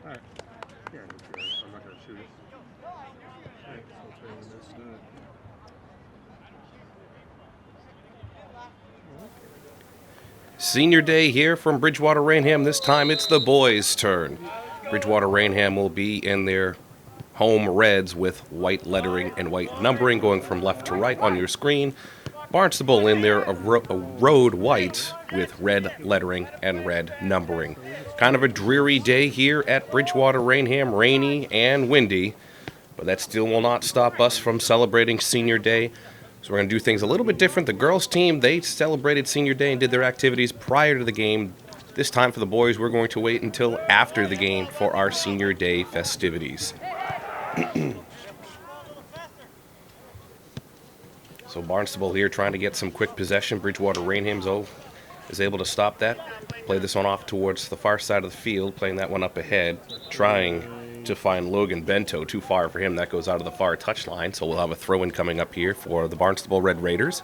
Alright. Yeah, I'm not going to shoot it. Alright, so I'll try to miss that. Senior day here from Bridgewater Rainham. This time it's the boys' turn. Bridgewater Rainham will be in their home reds with white lettering and white numbering going from left to right on your screen. Barnstable in their road white with red lettering and red numbering. Kind of a dreary day here at Bridgewater Rainham, rainy and windy, but that still will not stop us from celebrating Senior Day. So we're going to do things a little bit different. The girls' team, they celebrated Senior Day and did their activities prior to the game. This time for the boys, we're going to wait until after the game for our Senior Day festivities. So Barnstable here trying to get some quick possession. Bridgewater Rainham's is able to stop that. Play this one off towards the far side of the field, playing that one up ahead, trying to find Logan Bento. Too far for him. That goes out of the far touchline, so we'll have a throw-in coming up here for the Barnstable Red Raiders.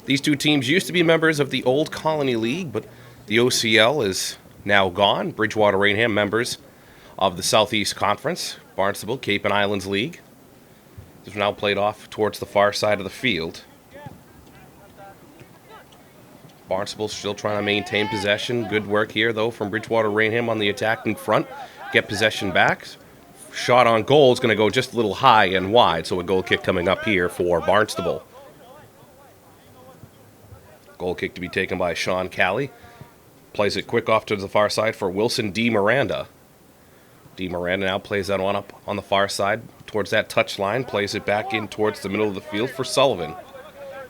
These two teams used to be members of the old Colony League, but the OCL is now gone. Bridgewater Rainham members of the Southeast Conference. Barnstable, Cape and Islands League. This is now played off towards the far side of the field. Barnstable still trying to maintain possession. Good work here, though, from Bridgewater Rainham on the attacking front. Get possession back. Shot on goal is going to go just a little high and wide, so a goal kick coming up here for Barnstable. Goal kick to be taken by Sean Calley. Plays it quick off to the far side for Wilson D. Miranda. D. Miranda now plays that one up on the far side towards that touch line. Plays it back in towards the middle of the field for Sullivan.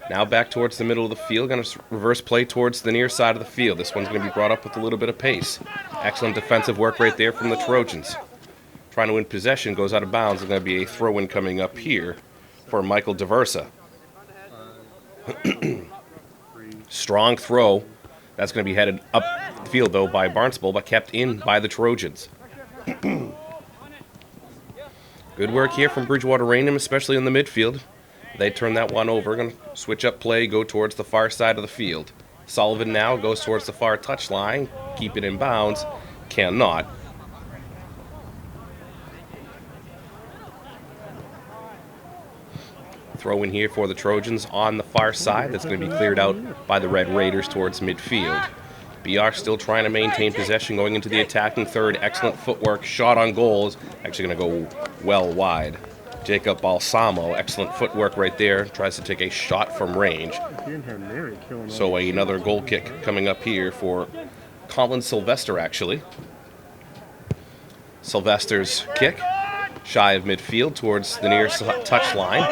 Now back towards the middle of the field. Going to reverse play towards the near side of the field. This one's going to be brought up with a little bit of pace. Excellent defensive work right there from the Trojans. Trying to win possession. Goes out of bounds. There's going to be a throw-in coming up here for Michael DeVersa. Strong throw. That's going to be headed up the field, though, by Barnstable, but kept in by the Trojans. Good work here from Bridgewater Rainham, especially in the midfield. They turn that one over. Going to switch up play, go towards the far side of the field. Sullivan now goes towards the far touch line. Keep it in bounds. Cannot. Throw in here for the Trojans on the far side. That's going to be cleared out by the Red Raiders towards midfield. BR still trying to maintain possession going into the attacking third. Excellent footwork. Shot on goal is actually going to go well wide. Jacob Balsamo, excellent footwork right there. Tries to take a shot from range. So another goal kick coming up here for Colin Sylvester, actually. Sylvester's kick. Shy of midfield towards the near touch line.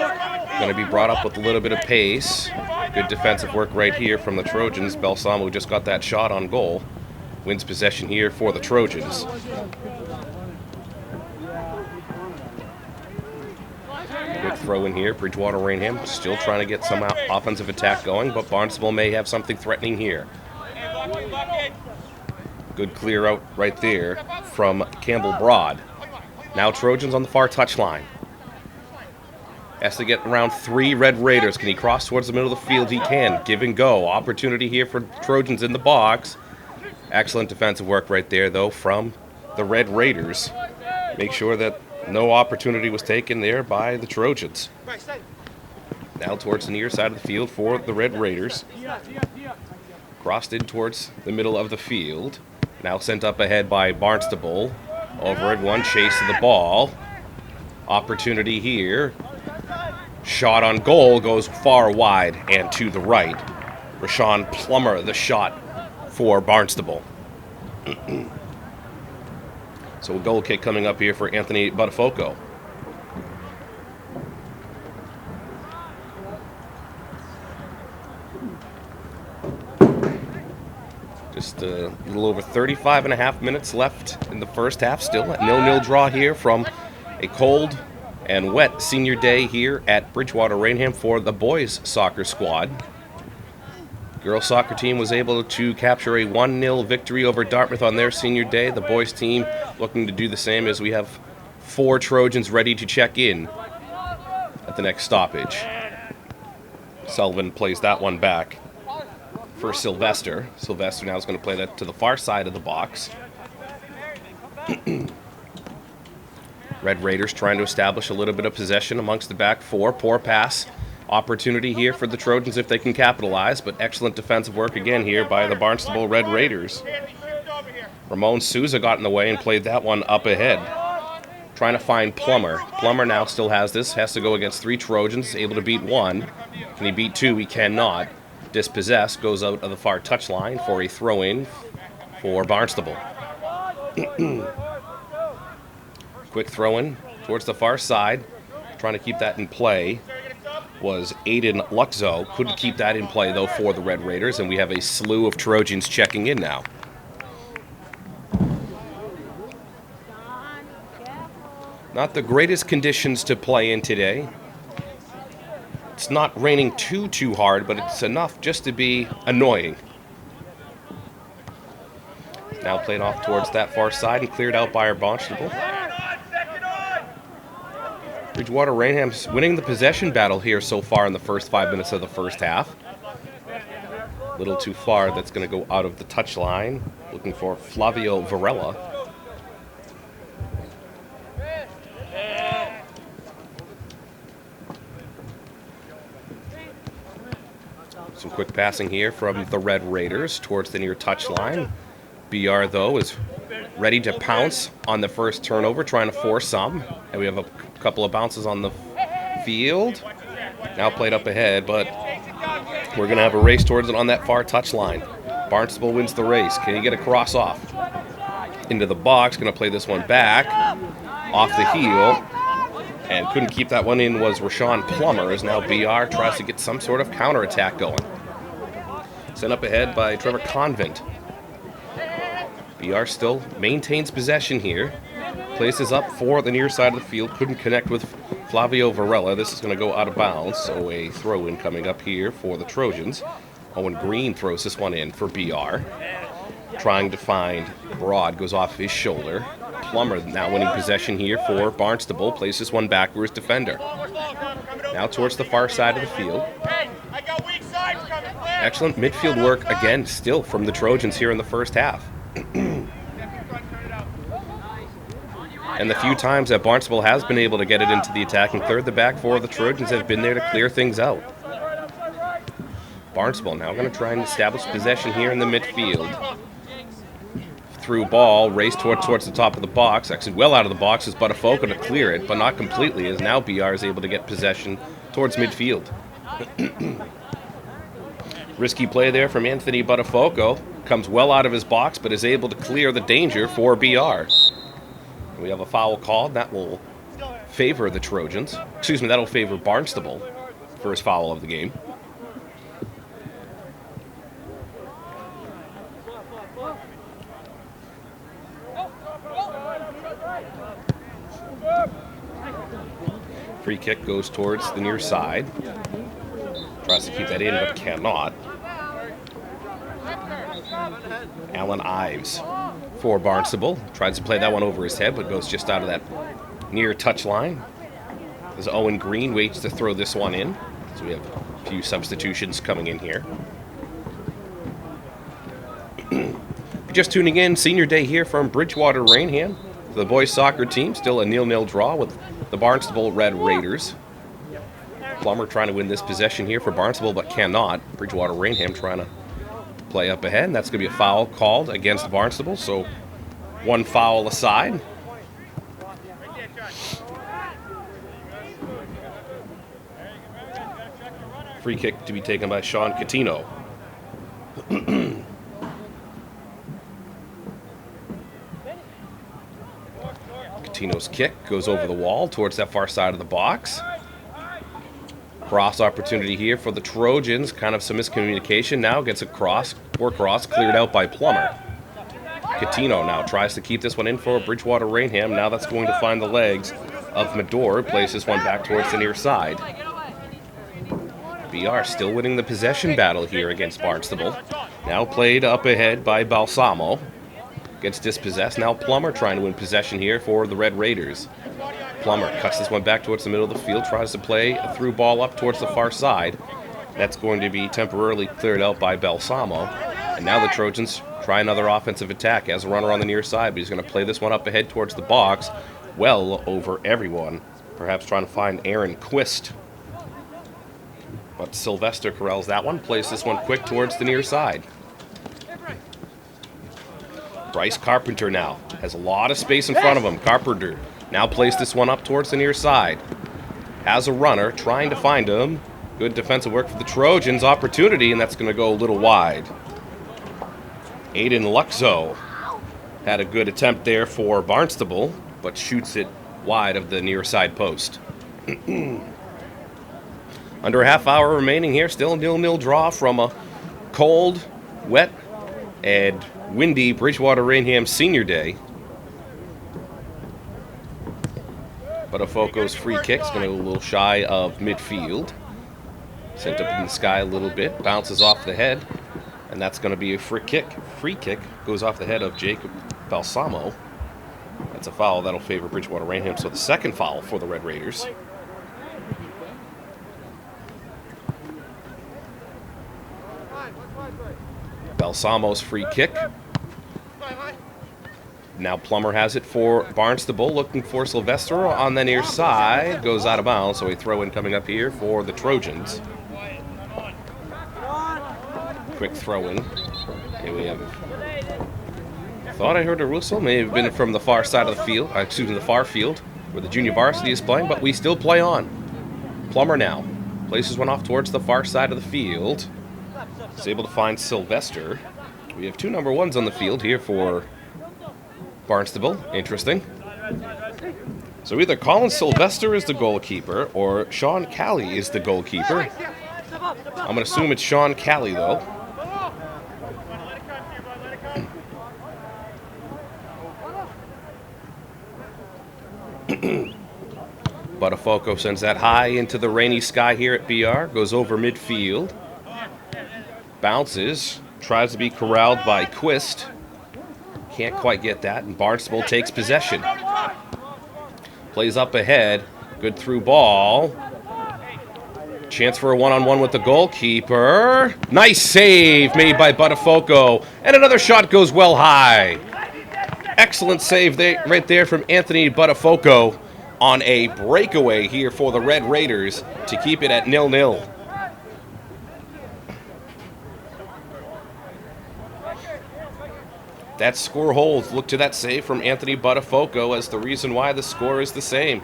Going to be brought up with a little bit of pace. Good defensive work right here from the Trojans. Balsamo just got that shot on goal. Wins possession here for the Trojans. Quick throw in here. Bridgewater Rainham still trying to get some offensive attack going, but Barnstable may have something threatening here. Good clear out right there from Campbell Broad. Now Trojans on the far touchline. Has to get around 3 Red Raiders. Can he cross towards the middle of the field? He can. Give and go. Opportunity here for Trojans in the box. Excellent defensive work right there, though, from the Red Raiders. Make sure that no opportunity was taken there by the Trojans. Now towards the near side of the field for the Red Raiders. Crossed in towards the middle of the field. Now sent up ahead by Barnstable. Over at one, chase of the ball. Opportunity here. Shot on goal goes far wide and to the right. Rashawn Plummer, the shot for Barnstable. So a goal kick coming up here for Anthony Buttafoco. Just a little over 35 and a half minutes left in the first half. Still a 0-0 draw here from a cold and wet senior day here at Bridgewater Rainham for the boys soccer squad. Girls soccer team was able to capture a 1-0 victory over Dartmouth on their senior day. The boys team looking to do the same as we have 4 Trojans ready to check in at the next stoppage. Sullivan plays that one back. for Sylvester. Sylvester now is going to play that to the far side of the box. Red Raiders trying to establish a little bit of possession amongst the back four. Poor pass opportunity here for the Trojans if they can capitalize, but excellent defensive work again here by the Barnstable Red Raiders. Ramon Souza got in the way and played that one up ahead. Trying to find Plummer. Plummer now still has this, has to go against 3 Trojans, able to beat 1. Can he beat 2? He cannot. Dispossessed, goes out of the far touchline for a throw-in for Barnstable. Quick throw-in towards the far side. Trying to keep that in play was Aiden Luxo. Couldn't keep that in play, though, for the Red Raiders, and we have a slew of Trojans checking in now. Not the greatest conditions to play in today. It's not raining too hard, but it's enough just to be annoying. Now played off towards that far side and cleared out by our Barnstable. Bridgewater Rainham's winning the possession battle here so far in the first 5 minutes of the first half. A little too far, that's going to go out of the touchline. Looking for Flavio Varela. Some quick passing here from the Red Raiders towards the near touchline. BR, though, is ready to pounce on the first turnover, trying to force some. And we have a couple of bounces on the field. Now played up ahead, but we're going to have a race towards it on that far touchline. Barnstable wins the race. Can he get a cross off? Into the box, going to play this one back. Off the heel. And couldn't keep that one in was Rashawn Plummer, as now BR tries to get some sort of counterattack going. Sent up ahead by Trevor Convent. BR still maintains possession here. Places up for the near side of the field. Couldn't connect with Flavio Varela. This is going to go out of bounds, so a throw-in coming up here for the Trojans. Owen Green throws this one in for BR. Trying to find Broad, goes off his shoulder. Plummer now winning possession here for Barnstable. Plays this one back for his defender. Now towards the far side of the field. Excellent midfield work again still from the Trojans here in the first half. And the few times that Barnstable has been able to get it into the attacking third, the back four of the Trojans have been there to clear things out. Barnstable now going to try and establish possession here in the midfield. Through ball, race towards the top of the box. Actually, well out of the box is Buttafogo to clear it, but not completely, as now BR is able to get possession towards midfield. Risky play there from Anthony Buttafogo. Comes well out of his box, but is able to clear the danger for BR. We have a foul called. That will favor the Trojans. Excuse me, that'll favor Barnstable. First foul of the game. Free kick goes towards the near side. Tries to keep that in, but cannot. Alan Ives for Barnstable. Tries to play that one over his head, but goes just out of that near touch line. As Owen Green waits to throw this one in. So we have a few substitutions coming in here. If you're just tuning in, senior day here from Bridgewater Rainham. For the boys soccer team, still a 0-0 draw with the Barnstable Red Raiders. Plummer trying to win this possession here for Barnstable, but cannot. Bridgewater Rainham trying to play up ahead, and that's going to be a foul called against Barnstable, so one foul aside. Free kick to be taken by Sean Catino. Catino's kick goes over the wall towards that far side of the box. Cross opportunity here for the Trojans. Kind of some miscommunication now. Gets a cross cleared out by Plummer. Catino now tries to keep this one in for Bridgewater Rainham. Now that's going to find the legs of Medor. Plays this one back towards the near side. BR still winning the possession battle here against Barnstable. Now played up ahead by Balsamo. Gets dispossessed. Now Plummer trying to win possession here for the Red Raiders. Plummer cuts this one back towards the middle of the field. Tries to play a through ball up towards the far side. That's going to be temporarily cleared out by Balsamo. And now the Trojans try another offensive attack as a runner on the near side, but he's going to play this one up ahead towards the box, well over everyone. Perhaps trying to find Aaron Quist. But Sylvester corrals that one, plays this one quick towards the near side. Bryce Carpenter now has a lot of space in front of him. Carpenter now plays this one up towards the near side. Has a runner trying to find him. Good defensive work for the Trojans. Opportunity, and that's going to go a little wide. Aiden Luxo had a good attempt there for Barnstable, but shoots it wide of the near side post. Under a half hour remaining here. Still a 0-0 draw from a cold, wet, and windy Bridgewater Rainham Senior Day. Botafogo's free kick's going to go a little shy of midfield. Sent up in the sky a little bit, bounces off the head, and that's going to be a free kick. Free kick goes off the head of Jacob Balsamo. That's a foul that'll favor Bridgewater Rainham, so the second foul for the Red Raiders. Balsamo's free kick. Now Plummer has it for Barnstable, looking for Sylvester on the near side. Goes out of bounds, so a throw-in coming up here for the Trojans. Quick throw-in. Here we have... Thought I heard a whistle. May have been from the far side of the field. Excuse me, the far field, where the junior varsity is playing, but we still play on. Plummer now places one off towards the far side of the field. Is able to find Sylvester. We have two number ones on the field here for Barnstable. Interesting. So either Colin Sylvester is the goalkeeper or Sean Callie is the goalkeeper. I'm going to assume it's Sean Callie, though. Botafogo sends that high into the rainy sky here at BR. Goes over midfield. Bounces. Tries to be corralled by Quist. Can't quite get that, and Barnstable takes possession. Plays up ahead. Good through ball. Chance for a one-on-one with the goalkeeper. Nice save made by Botafogo. And another shot goes well high. Excellent save right there from Anthony Botafogo on a breakaway here for the Red Raiders to keep it at 0-0. That score holds. Look to that save from Anthony Botafogo as the reason why the score is the same.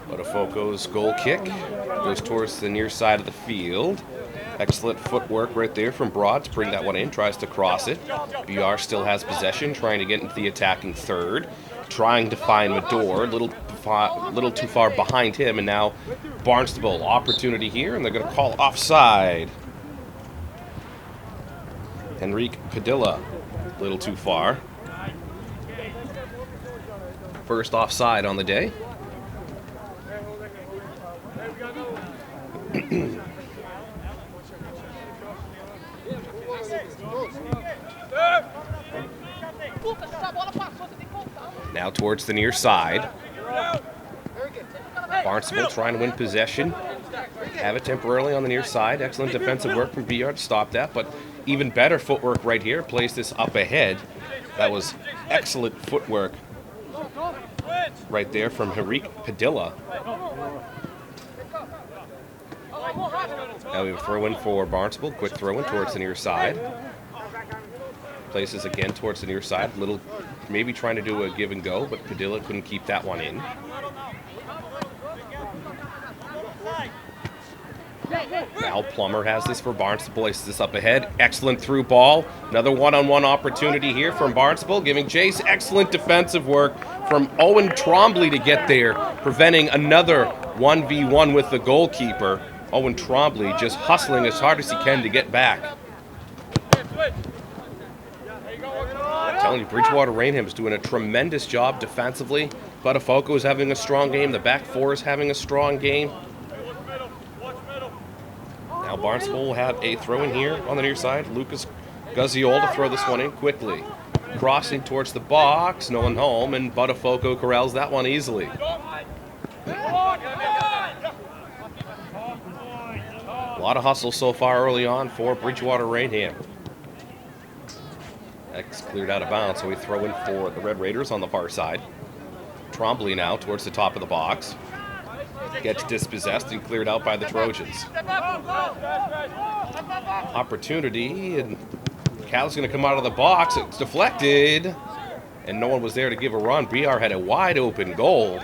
Botafogo's goal kick goes towards the near side of the field. Excellent footwork right there from Broad to bring that one in. Tries to cross it. BR still has possession, trying to get into the attacking third. Trying to find Medor, little too far behind him, and now Barnstable opportunity here, and they're going to call offside. Henrique Padilla, a little too far. First offside on the day. Now towards the near side. Barnstable trying to win possession. Have it temporarily on the near side. Excellent defensive work from BR to stop that, but even better footwork right here. Plays this up ahead. That was excellent footwork right there from Henrique Padilla. Now we have a throw-in for Barnstable. Quick throw-in towards the near side. Places again towards the near side. Little, maybe trying to do a give and go, but Padilla couldn't keep that one in. Now Plummer has this for Barnstable. Places this up ahead. Excellent through ball. Another one-on-one opportunity here from Barnstable, giving Chase excellent defensive work from Owen Trombley to get there, preventing another 1v1 with the goalkeeper. Owen Trombley just hustling as hard as he can to get back. I'm telling you, Bridgewater Rainham is doing a tremendous job defensively. Botafogo is having a strong game. The back four is having a strong game. Now Barnstable will have a throw in here on the near side. Lucas Guzziol to throw this one in quickly. crossing towards the box, no one home, and Botafogo corrals that one easily. A lot of hustle so far early on for Bridgewater Rainham. That's cleared out of bounds, so we throw in for the Red Raiders on the far side. Trombley now towards the top of the box. Gets dispossessed and cleared out by the Trojans. Opportunity, and Cal's going to come out of the box. It's deflected, and no one was there to give a run. BR had a wide open goal.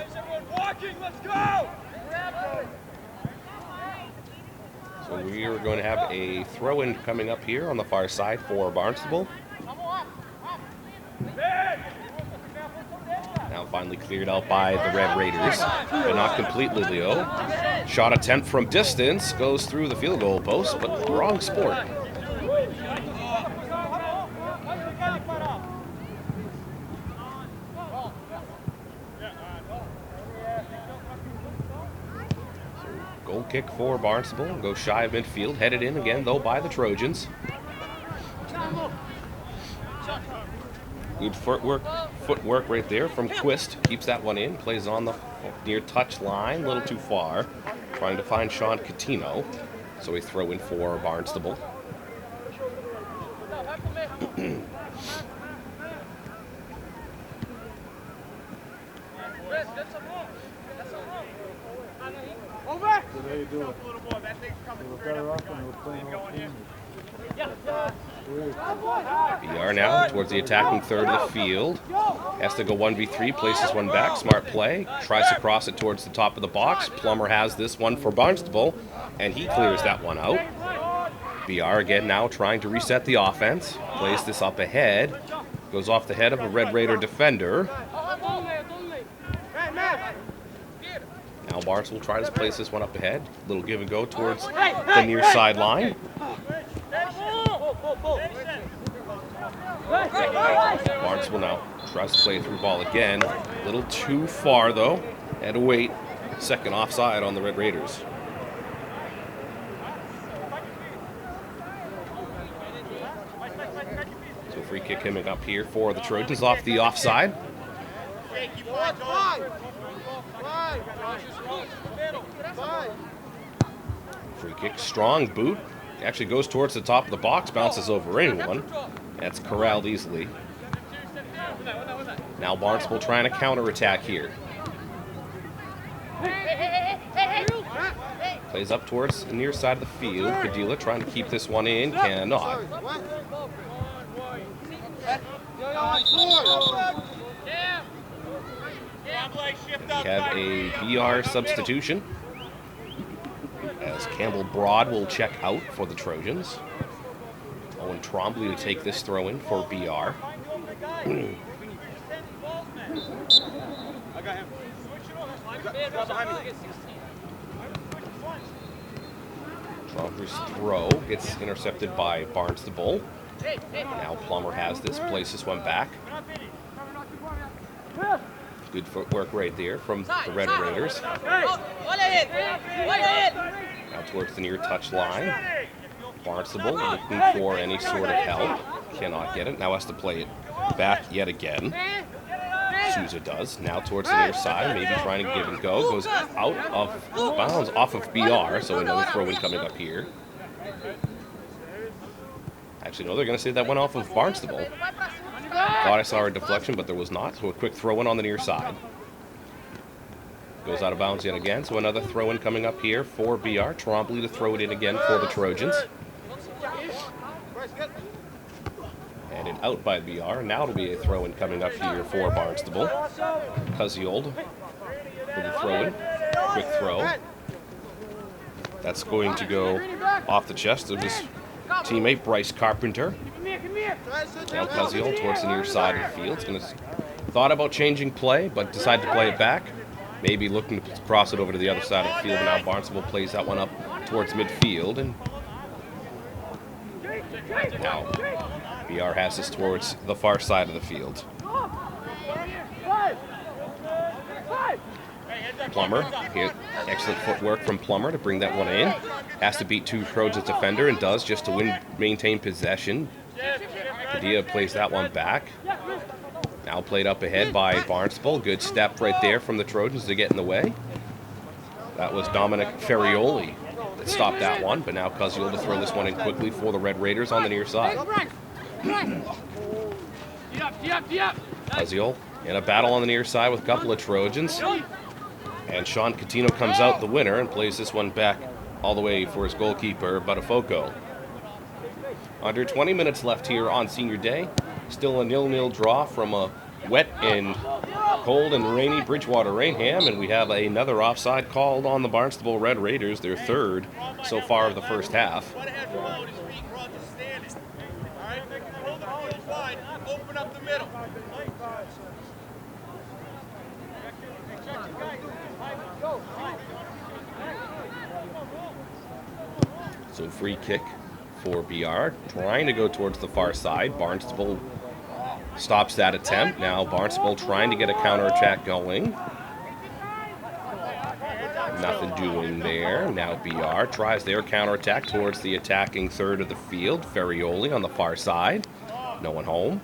So we are going to have a throw-in coming up here on the far side for Barnstable. Now finally cleared out by the Red Raiders, but not completely, Leo. Shot attempt from distance, goes through the field goal post, but wrong sport. Goal kick for Barnstable, goes shy of midfield, headed in again though by the Trojans. Good footwork right there from Quist. Keeps that one in, plays on the near touch line, a little too far. Trying to find Sean Catino, so we throw in for Barnstable. We are now towards the attacking third of the field. Has to go 1v3, places one back, smart play. Tries to cross it towards the top of the box. Plummer has this one for Barnstable, and he clears that one out. BR again now trying to reset the offense. Plays this up ahead. Goes off the head of a Red Raider defender. Now Barnes will try to place this one up ahead. Little give and go towards the near sideline. Barnes will now tries to play through ball again. A little too far though. Had to wait. Second offside on the Red Raiders. So free kick coming up here for the Trojans off the offside. Free kick, strong boot. Actually goes towards the top of the box, bounces over anyone. That's corralled easily. Now Barnstable trying to counterattack here. Plays up towards the near side of the field. Padilla trying to keep this one in, cannot. We have a BR substitution, as Campbell Broad will check out for the Trojans. Owen Trombley to take this throw in for BR. Trombley's throw gets intercepted by Barnstable. Now Plummer has this, places one back. Good footwork right there from the Red Raiders. Now towards the near touch line. Barnstable looking for any sort of help. Cannot get it. Now has to play it back yet again. Souza does. Now towards the near side. Maybe trying to give and go. Goes out of bounds off of BR. So another throw-in coming up here. Actually, no, they're going to say that went off of Barnstable. Thought I saw a deflection, but there was not. So a quick throw-in on the near side. Goes out of bounds yet again. So another throw-in coming up here for BR. Trombley to throw it in again for the Trojans. And it out by BR. Now it'll be a throw-in coming up here for Barnstable. Cuziold for the throw-in. Quick throw. That's going to go off the chest of his teammate Bryce Carpenter. Now Cuziold towards the near side of the field. It's going to thought about changing play, but decided to play it back. Maybe looking to cross it over to the other side of the field. And now Barnstable plays that one up towards midfield. And now BR has this towards the far side of the field. Plummer, excellent footwork from Plummer to bring that one in. Has to beat two Trojans defender and does just to maintain possession. Padilla plays that one back. Now played up ahead by Barnstable. Good step right there from the Trojans to get in the way. That was Dominic Ferrioli that stopped that one, but now Cuzziol to throw this one in quickly for the Red Raiders on the near side. Cuzziol in a battle on the near side with a couple of Trojans. And Sean Catino comes out the winner and plays this one back all the way for his goalkeeper, Buttafogo. Under 20 minutes left here on senior day. Still a 0-0 draw from a wet and cold and rainy Bridgewater Rainham, and we have another offside called on the Barnstable Red Raiders, their third so far of the first half. So free kick for BR, trying to go towards the far side. Barnstable stops that attempt. Now Barnstable trying to get a counterattack going. Nothing doing there. Now BR tries their counterattack towards the attacking third of the field. Ferrioli on the far side. No one home.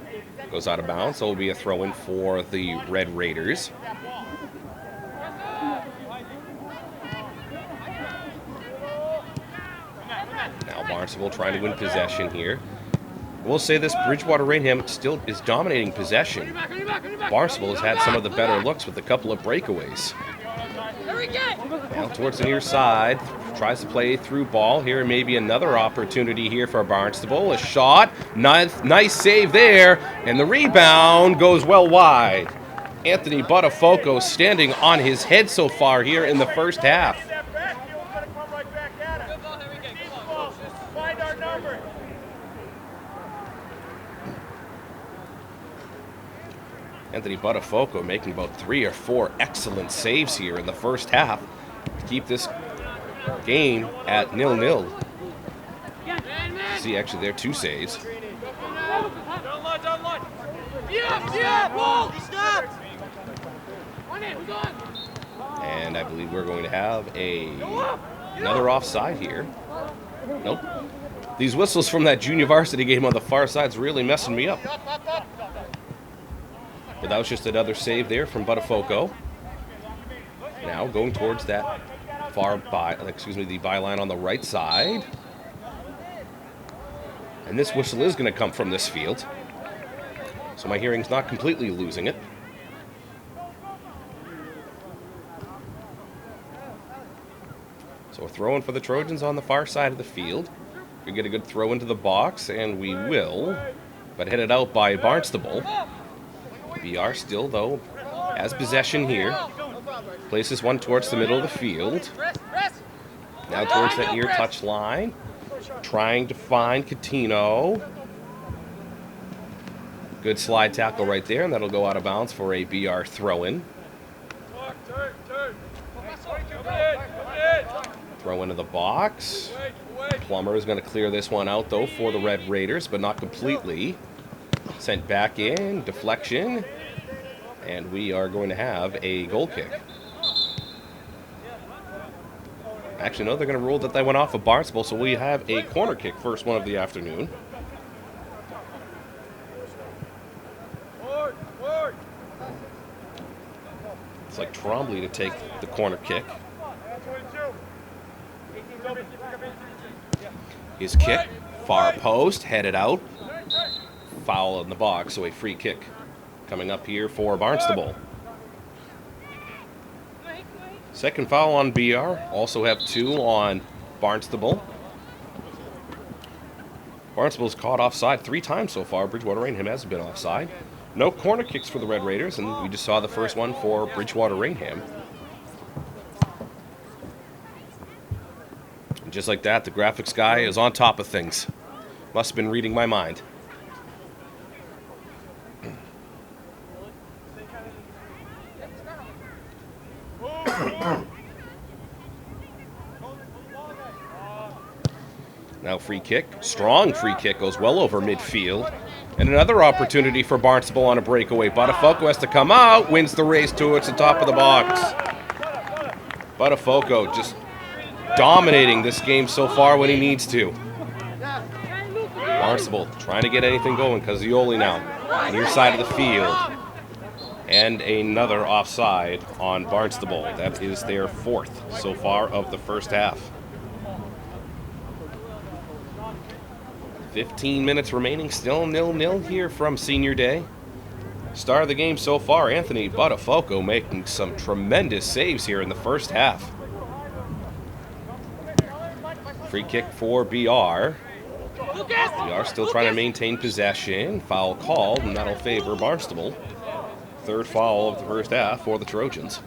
Goes out of bounds, so it'll be a throw-in for the Red Raiders. Now Barnstable trying to win possession here. We'll say this, Bridgewater Rainham still is dominating possession. Barnstable has had some of the better looks with a couple of breakaways. Now towards the near side, tries to play through ball here, and maybe another opportunity here for Barnstable. A shot, nice save there, and the rebound goes well wide. Anthony Buttafogo standing on his head so far here in the first half. Anthony Buttafogo making about 3 or 4 excellent saves here in the first half to keep this game at 0-0. See, actually, there are 2 saves. And I believe we're going to have another offside here. Nope. These whistles from that junior varsity game on the far side is really messing me up. But that was just another save there from Buttafogo. Now going towards that the byline on the right side. And this whistle is going to come from this field. So my hearing's not completely losing it. So a throw-in for the Trojans on the far side of the field. We get a good throw into the box, and we will. But headed out by Barnstable. BR still, though, has possession here. Places one towards the middle of the field. Now towards that near touch line. Trying to find Catino. Good slide tackle right there, and that'll go out of bounds for a BR throw-in. Throw into the box. Plummer is going to clear this one out, though, for the Red Raiders, but not completely. Sent back in, deflection, and we are going to have a goal kick. Actually, no, they're going to rule that they went off of Barnstable, so we have a corner kick, first one of the afternoon. It's like Trombley to take the corner kick. His kick, far post, headed out. Foul in the box, so a free kick coming up here for Barnstable. Second foul on BR. Also have 2 on Barnstable. Barnstable's caught offside 3 times so far. Bridgewater Rainham hasn't been offside. No corner kicks for the Red Raiders, and we just saw the first one for Bridgewater Rainham. And just like that, the graphics guy is on top of things. Must have been reading my mind. Now free kick, strong free kick, goes well over midfield. And another opportunity for Barnstable on a breakaway. Buttafogo has to come out, wins the race towards the top of the box. Buttafogo just dominating this game so far when he needs to. Barnstable trying to get anything going. Cazzioli now, near side of the field. And another offside on Barnstable. That is their fourth so far of the first half. 15 minutes remaining, still 0-0 here from Senior Day. Star of the game so far, Anthony Buttafogo making some tremendous saves here in the first half. Free kick for BR. BR still trying to maintain possession. Foul called, and that'll favor Barnstable. Third foul of the first half for the Trojans.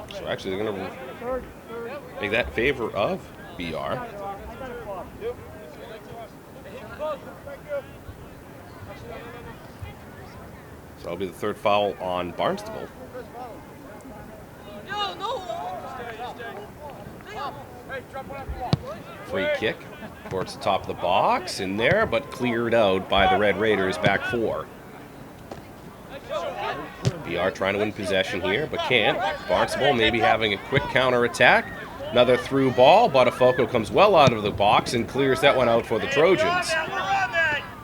So actually they're going to make that favor of BR. So that'll be the third foul on Barnstable. Free kick towards the top of the box in there, but cleared out by the Red Raiders, back four. BR trying to win possession here, but can't. Barnstable maybe having a quick counter attack. Another through ball. Buttafogo comes well out of the box and clears that one out for the Trojans.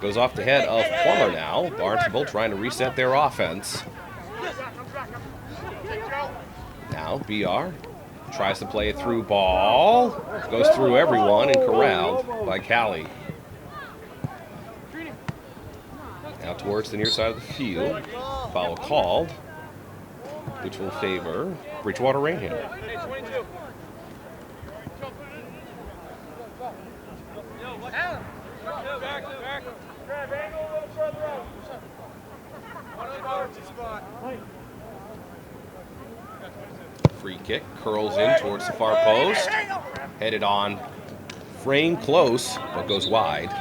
Goes off the head of Plummer now. Barnstable trying to reset their offense. Now BR tries to play a through ball. Goes through everyone and corralled by Callie. Now towards the near side of the field. Foul called, which will favor Bridgewater Rainham. Free kick curls in towards the far post. Headed on, frame close, but goes wide.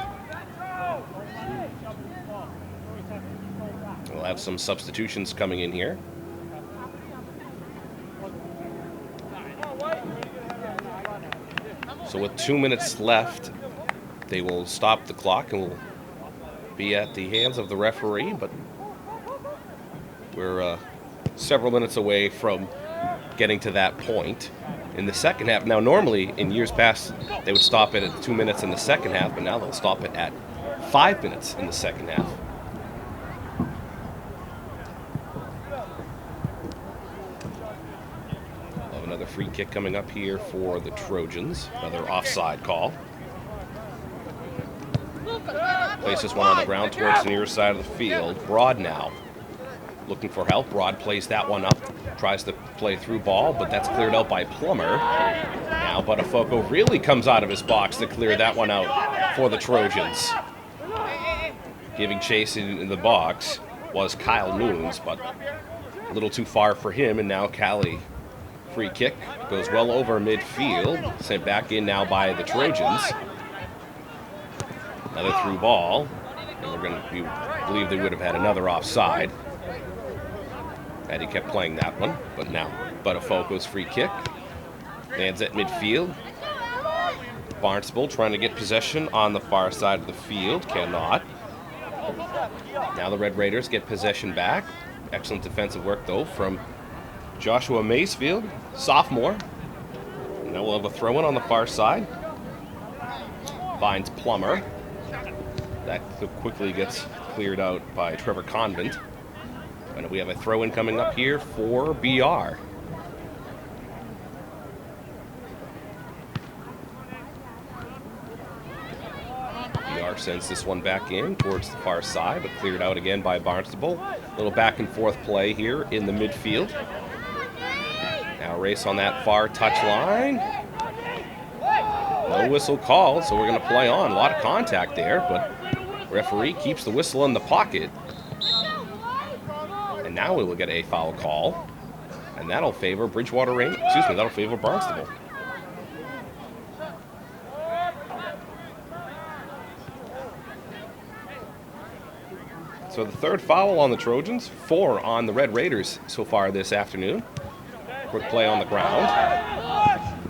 We'll have some substitutions coming in here. So with 2 minutes left, they will stop the clock and will be at the hands of the referee, but we're several minutes away from getting to that point in the second half. Now, normally in years past, they would stop it at 2 minutes in the second half, but now they'll stop it at 5 minutes in the second half. Another free kick coming up here for the Trojans. Another offside call. Places one on the ground towards the near side of the field. Broad now looking for help. Broad plays that one up. Tries to play through ball, but that's cleared out by Plummer. Now Buttafogo really comes out of his box to clear that one out for the Trojans. Giving chase in the box was Kyle Moons, but a little too far for him, and now Callie. Free kick goes well over midfield, sent back in now by the Trojans. Another through ball, and we believe they would have had another offside had he kept playing that one. But now Buttafogo's free kick lands at midfield. Barnstable trying to get possession on the far side of the field, cannot. Now the Red Raiders get possession back. Excellent defensive work though from Joshua Macefield, sophomore. Now we'll have a throw-in on the far side. Finds Plummer. That quickly gets cleared out by Trevor Convent. And we have a throw-in coming up here for BR. BR sends this one back in towards the far side, but cleared out again by Barnstable. A little back and forth play here in the midfield. Now race on that far touch line. No whistle called, so we're going to play on. A lot of contact there, but referee keeps the whistle in the pocket. And now we will get a foul call. And that'll favor that'll favor Barnstable. So the third foul on the Trojans, 4 on the Red Raiders so far this afternoon. Quick play on the ground.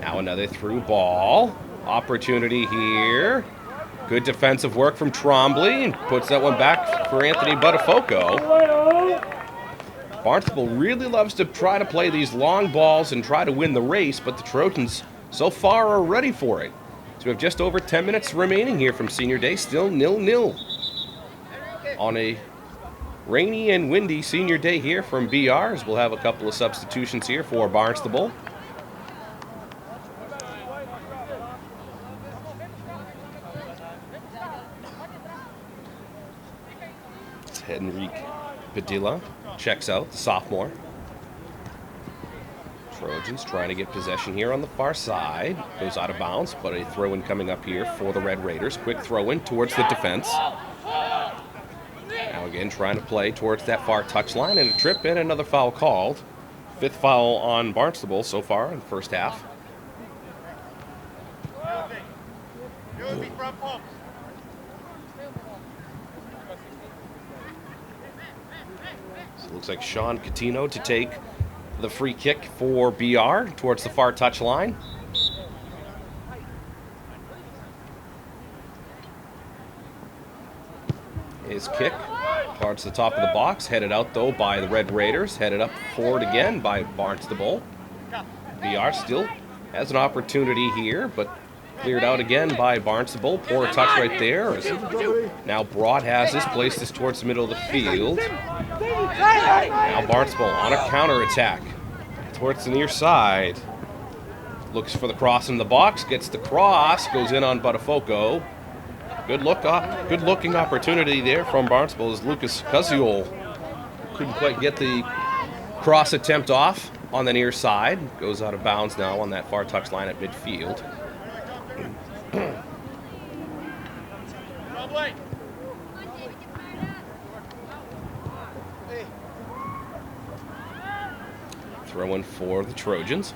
Now another through ball. Opportunity here. Good defensive work from Trombley, and puts that one back for Anthony Buttafogo. Barnstable really loves to try to play these long balls and try to win the race, but the Trojans so far are ready for it. So we have just over 10 minutes remaining here from Senior Day, still 0-0. On a rainy and windy Senior Day here from BRs, we'll have a couple of substitutions here for Barnstable. It's Henrique Padilla checks out, the sophomore. Trojans trying to get possession here on the far side. Goes out of bounds, but a throw-in coming up here for the Red Raiders. Quick throw-in towards the defense. Now again trying to play towards that far touchline, and a trip and another foul called. 5th foul on Barnstable so far in the first half. So it looks like Sean Catino to take the free kick for BR towards the far touchline. His kick towards the top of the box, headed out though by the Red Raiders, headed up forward again by Barnstable. BR still has an opportunity here, but cleared out again by Barnstable. Poor touch right there. Now Broad has this, placed this towards the middle of the field. Now Barnstable on a counter-attack towards the near side. Looks for the cross in the box, gets the cross, goes in on Buttafogo. Good looking opportunity there from Barnstable as Lucas Cusiol couldn't quite get the cross attempt off on the near side. Goes out of bounds now on that far touchline at midfield. Throw in for the Trojans.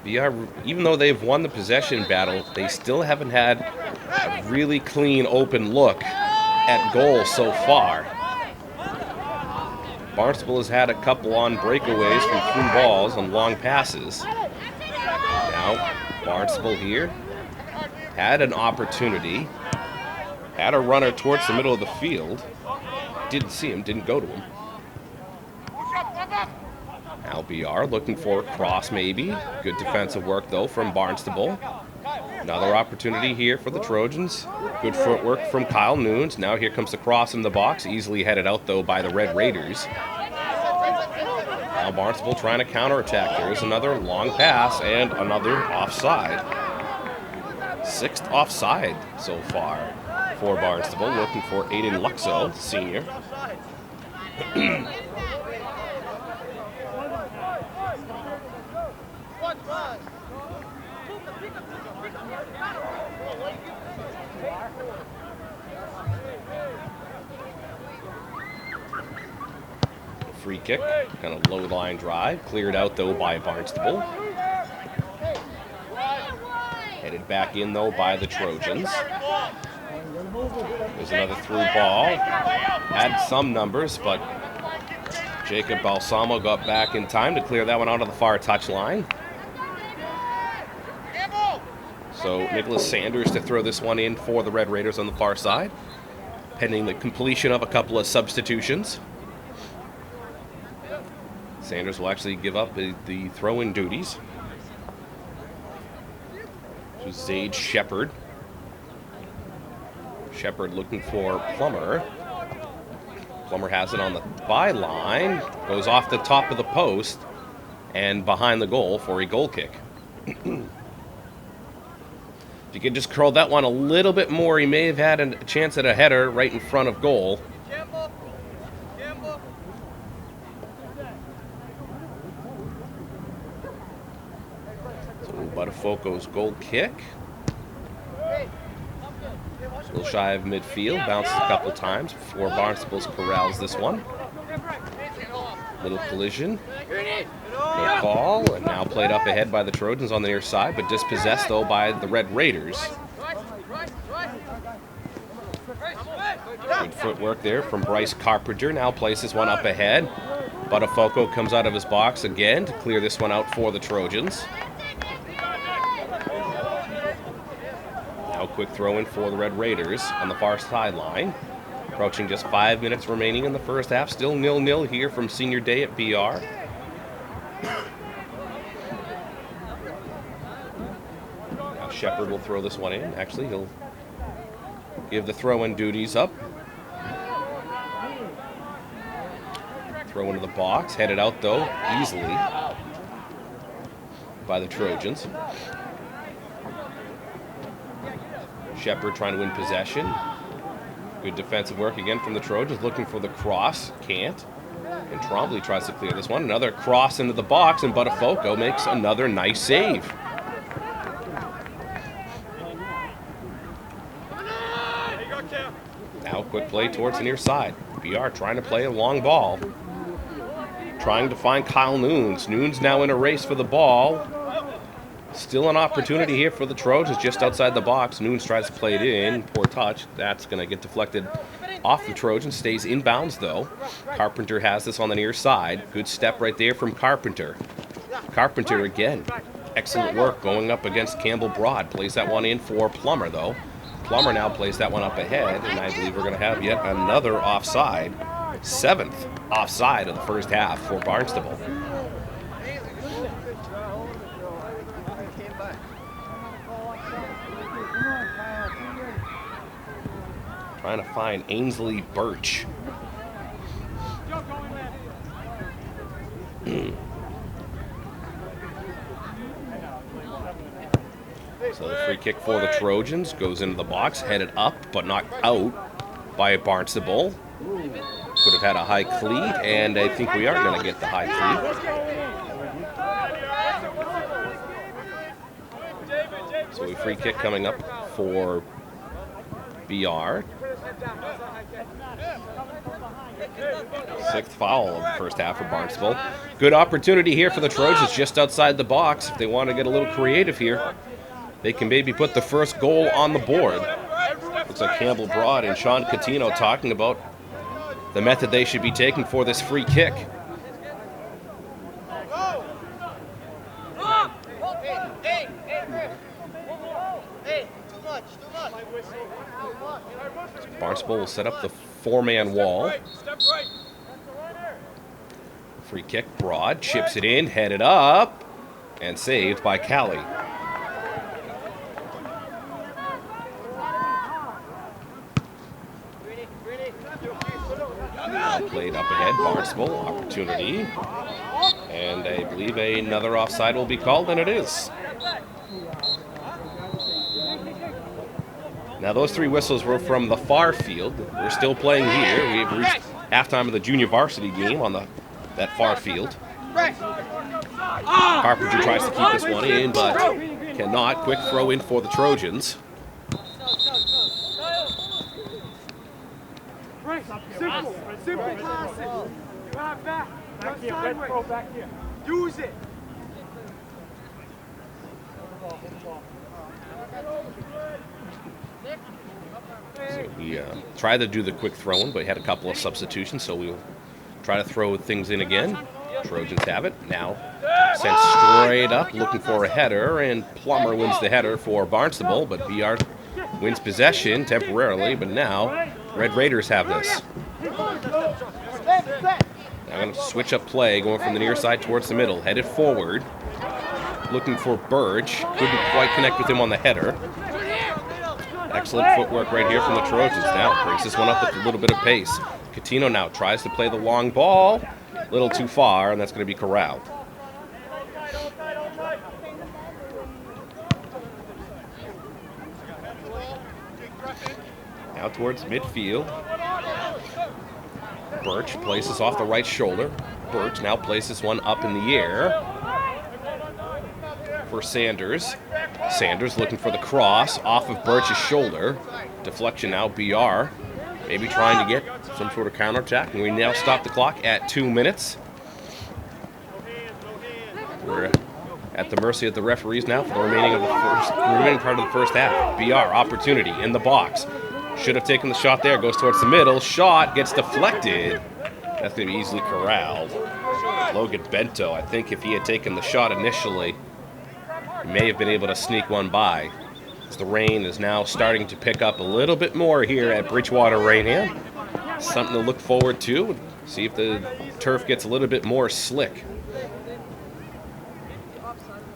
BR, even though they've won the possession battle, they still haven't had a really clean open look at goal so far. Barnstable has had a couple on breakaways from through balls and long passes. Now Barnstable here had an opportunity, had a runner towards the middle of the field, didn't see him, didn't go to him. Now BR looking for a cross maybe. Good defensive work though from Barnstable. Another opportunity here for the Trojans. Good footwork from Kyle Nunes. Now here comes the cross in the box. Easily headed out though by the Red Raiders. Now Barnstable trying to counterattack. There's another long pass and another offside. 6th offside so far for Barnstable. Looking for Aiden Luxo, senior. Free kick, kind of low line drive, cleared out though by Barnstable. Headed back in though by the Trojans. There's another through ball. Had some numbers, but Jacob Balsamo got back in time to clear that one out of the far touchline. So Nicholas Sanders to throw this one in for the Red Raiders on the far side, pending the completion of a couple of substitutions. Sanders will actually give up the throw-in duties to Zade Shepard. Shepard looking for Plummer. Plummer has it on the byline, goes off the top of the post and behind the goal for a goal kick. If you could just curl that one a little bit more, he may have had a chance at a header right in front of goal. Buttafogo's goal kick. A little shy of midfield, bounces a couple times before Barnstable's corrals this one. Little collision. No call, and now played up ahead by the Trojans on the near side, but dispossessed though by the Red Raiders. Good footwork there from Bryce Carpenter. Now places one up ahead. Botafogo comes out of his box again to clear this one out for the Trojans. Now quick throw in for the Red Raiders on the far sideline. Approaching just 5 minutes remaining in the first half. Still 0-0 here from senior day at BR. Now Shepard will throw this one in. Actually, he'll give the throw-in duties up. Throw into the box. Headed out, though, easily by the Trojans. Shepard trying to win possession. Good defensive work again from the Trojans. Looking for the cross. Can't. And Trombley tries to clear this one. Another cross into the box, and Botafogo makes another nice save. Now quick play towards the near side. BR trying to play a long ball. Trying to find Kyle Nunes. Nunes now in a race for the ball. Still an opportunity here for the Trojans just outside the box. Nunes tries to play it in. Poor touch. That's going to get deflected off the Trojans. Stays inbounds, though. Carpenter has this on the near side. Good step right there from Carpenter. Carpenter again. Excellent work going up against Campbell Broad. Plays that one in for Plummer, though. Plummer now plays that one up ahead, and I believe we're going to have yet another offside. 7th offside of the first half for Barnstable. Trying to find Ainsley Birch. So the free kick for the Trojans goes into the box, headed up but not out by Barnstable. Could have had a high cleat, and I think we are going to get the high cleat. So a free kick coming up for BR. 6th foul of the first half for Barnstable. Good opportunity here for the Trojans just outside the box. If they want to get a little creative here, they can maybe put the first goal on the board. Looks like Campbell Broad and Sean Catino talking about the method they should be taking for this free kick. Barnstable will set up the 4-man wall. Free kick, Broad chips it in, headed up, and saved by Callie. Now played up ahead, Barnstable, opportunity. And I believe another offside will be called, and it is. Now those 3 whistles were from the far field. We're still playing here. We've reached halftime of the junior varsity game on that far field. Carpenter tries to keep this one in, but cannot. Quick throw in for the Trojans. Simple passes. You have back. Back here. Throw back here. Use it. So he tried to do the quick throw-in, but he had a couple of substitutions, so we'll try to throw things in again. Trojans have it. Now sent straight up, looking for a header, and Plummer wins the header for Barnstable, but BR wins possession temporarily, but now Red Raiders have this. Now going to switch up play, going from the near side towards the middle, headed forward, looking for Burge. Couldn't quite connect with him on the header. Excellent footwork right here from the Trojans. Now brings this one up with a little bit of pace. Catino now tries to play the long ball. A little too far, and that's going to be corralled. Now towards midfield. Birch places off the right shoulder. Birch now places one up in the air for Sanders. Sanders looking for the cross off of Birch's shoulder. Deflection now, BR. Maybe trying to get some sort of counterattack. And we now stop the clock at 2 minutes. We're at the mercy of the referees now for the remaining part of the first half. BR opportunity in the box. Should have taken the shot there. Goes towards the middle. Shot gets deflected. That's going to be easily corralled. Logan Bento, I think if he had taken the shot initially, he may have been able to sneak one by. As the rain is now starting to pick up a little bit more here at Bridgewater Rainham. Something to look forward to. See if the turf gets a little bit more slick.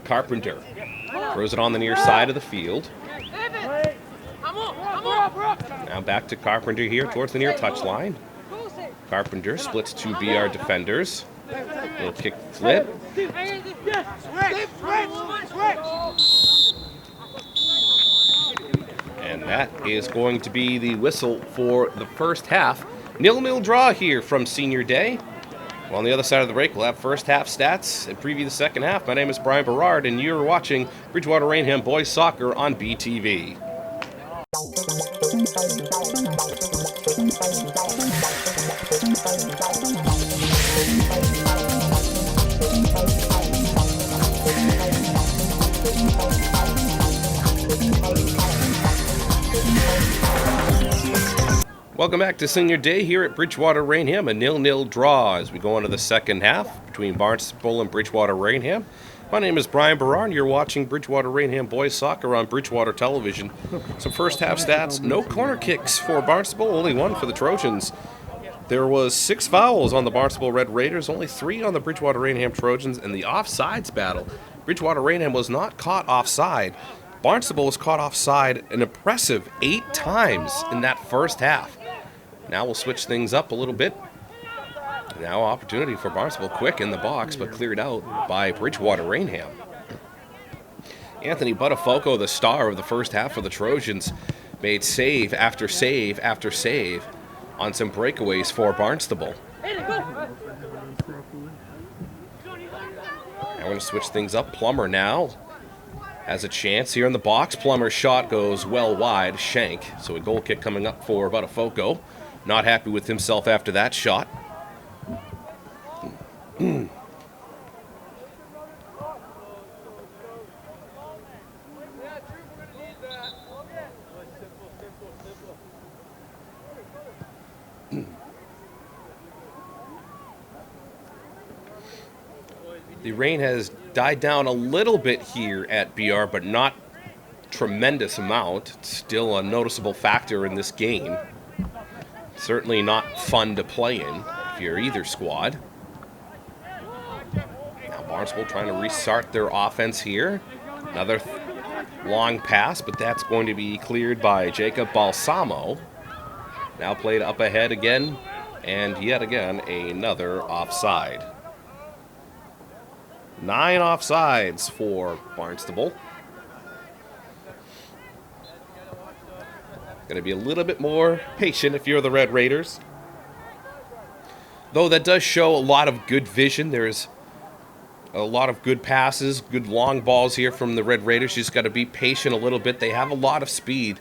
Carpenter throws it on the near side of the field. Now back to Carpenter here towards the near touchline. Carpenter splits two BR defenders. Little kick flip. And that is going to be the whistle for the first half. 0-0 draw here from Senior Day. Well, on the other side of the break, we'll have first half stats and preview the second half. My name is Brian Berard, and you're watching Bridgewater Rainham Boys Soccer on BTV. Welcome back to Senior Day here at Bridgewater Rainham, a 0-0 draw as we go into the second half between Barnstable and Bridgewater Rainham. My name is Brian Berard. You're watching Bridgewater Rainham Boys Soccer on Bridgewater Television. Some first half stats: no corner kicks for Barnstable, only one for the Trojans. There was 6 fouls on the Barnstable Red Raiders, only 3 on the Bridgewater Rainham Trojans. In the offsides battle, Bridgewater Rainham was not caught offside. Barnstable was caught offside an impressive 8 times in that first half. Now we'll switch things up a little bit. Now opportunity for Barnstable, quick in the box, but cleared out by Bridgewater Rainham. Anthony Buttafogo, the star of the first half for the Trojans, made save after save after save on some breakaways for Barnstable. Now we're going to switch things up. Plummer now has a chance here in the box. Plummer's shot goes well wide, shank. So a goal kick coming up for Buttafogo. Not happy with himself after that shot. The rain has died down a little bit here at BR, but not tremendous amount. It's still a noticeable factor in this game. Certainly not fun to play in if you're either squad. Now Barnstable trying to restart their offense here. Another long pass, but that's going to be cleared by Jacob Balsamo. Now played up ahead again, and yet again another offside. 9 offsides for Barnstable. Going to be a little bit more patient if you're the Red Raiders. Though that does show a lot of good vision. There's a lot of good passes, good long balls here from the Red Raiders. You just got to be patient a little bit. They have a lot of speed.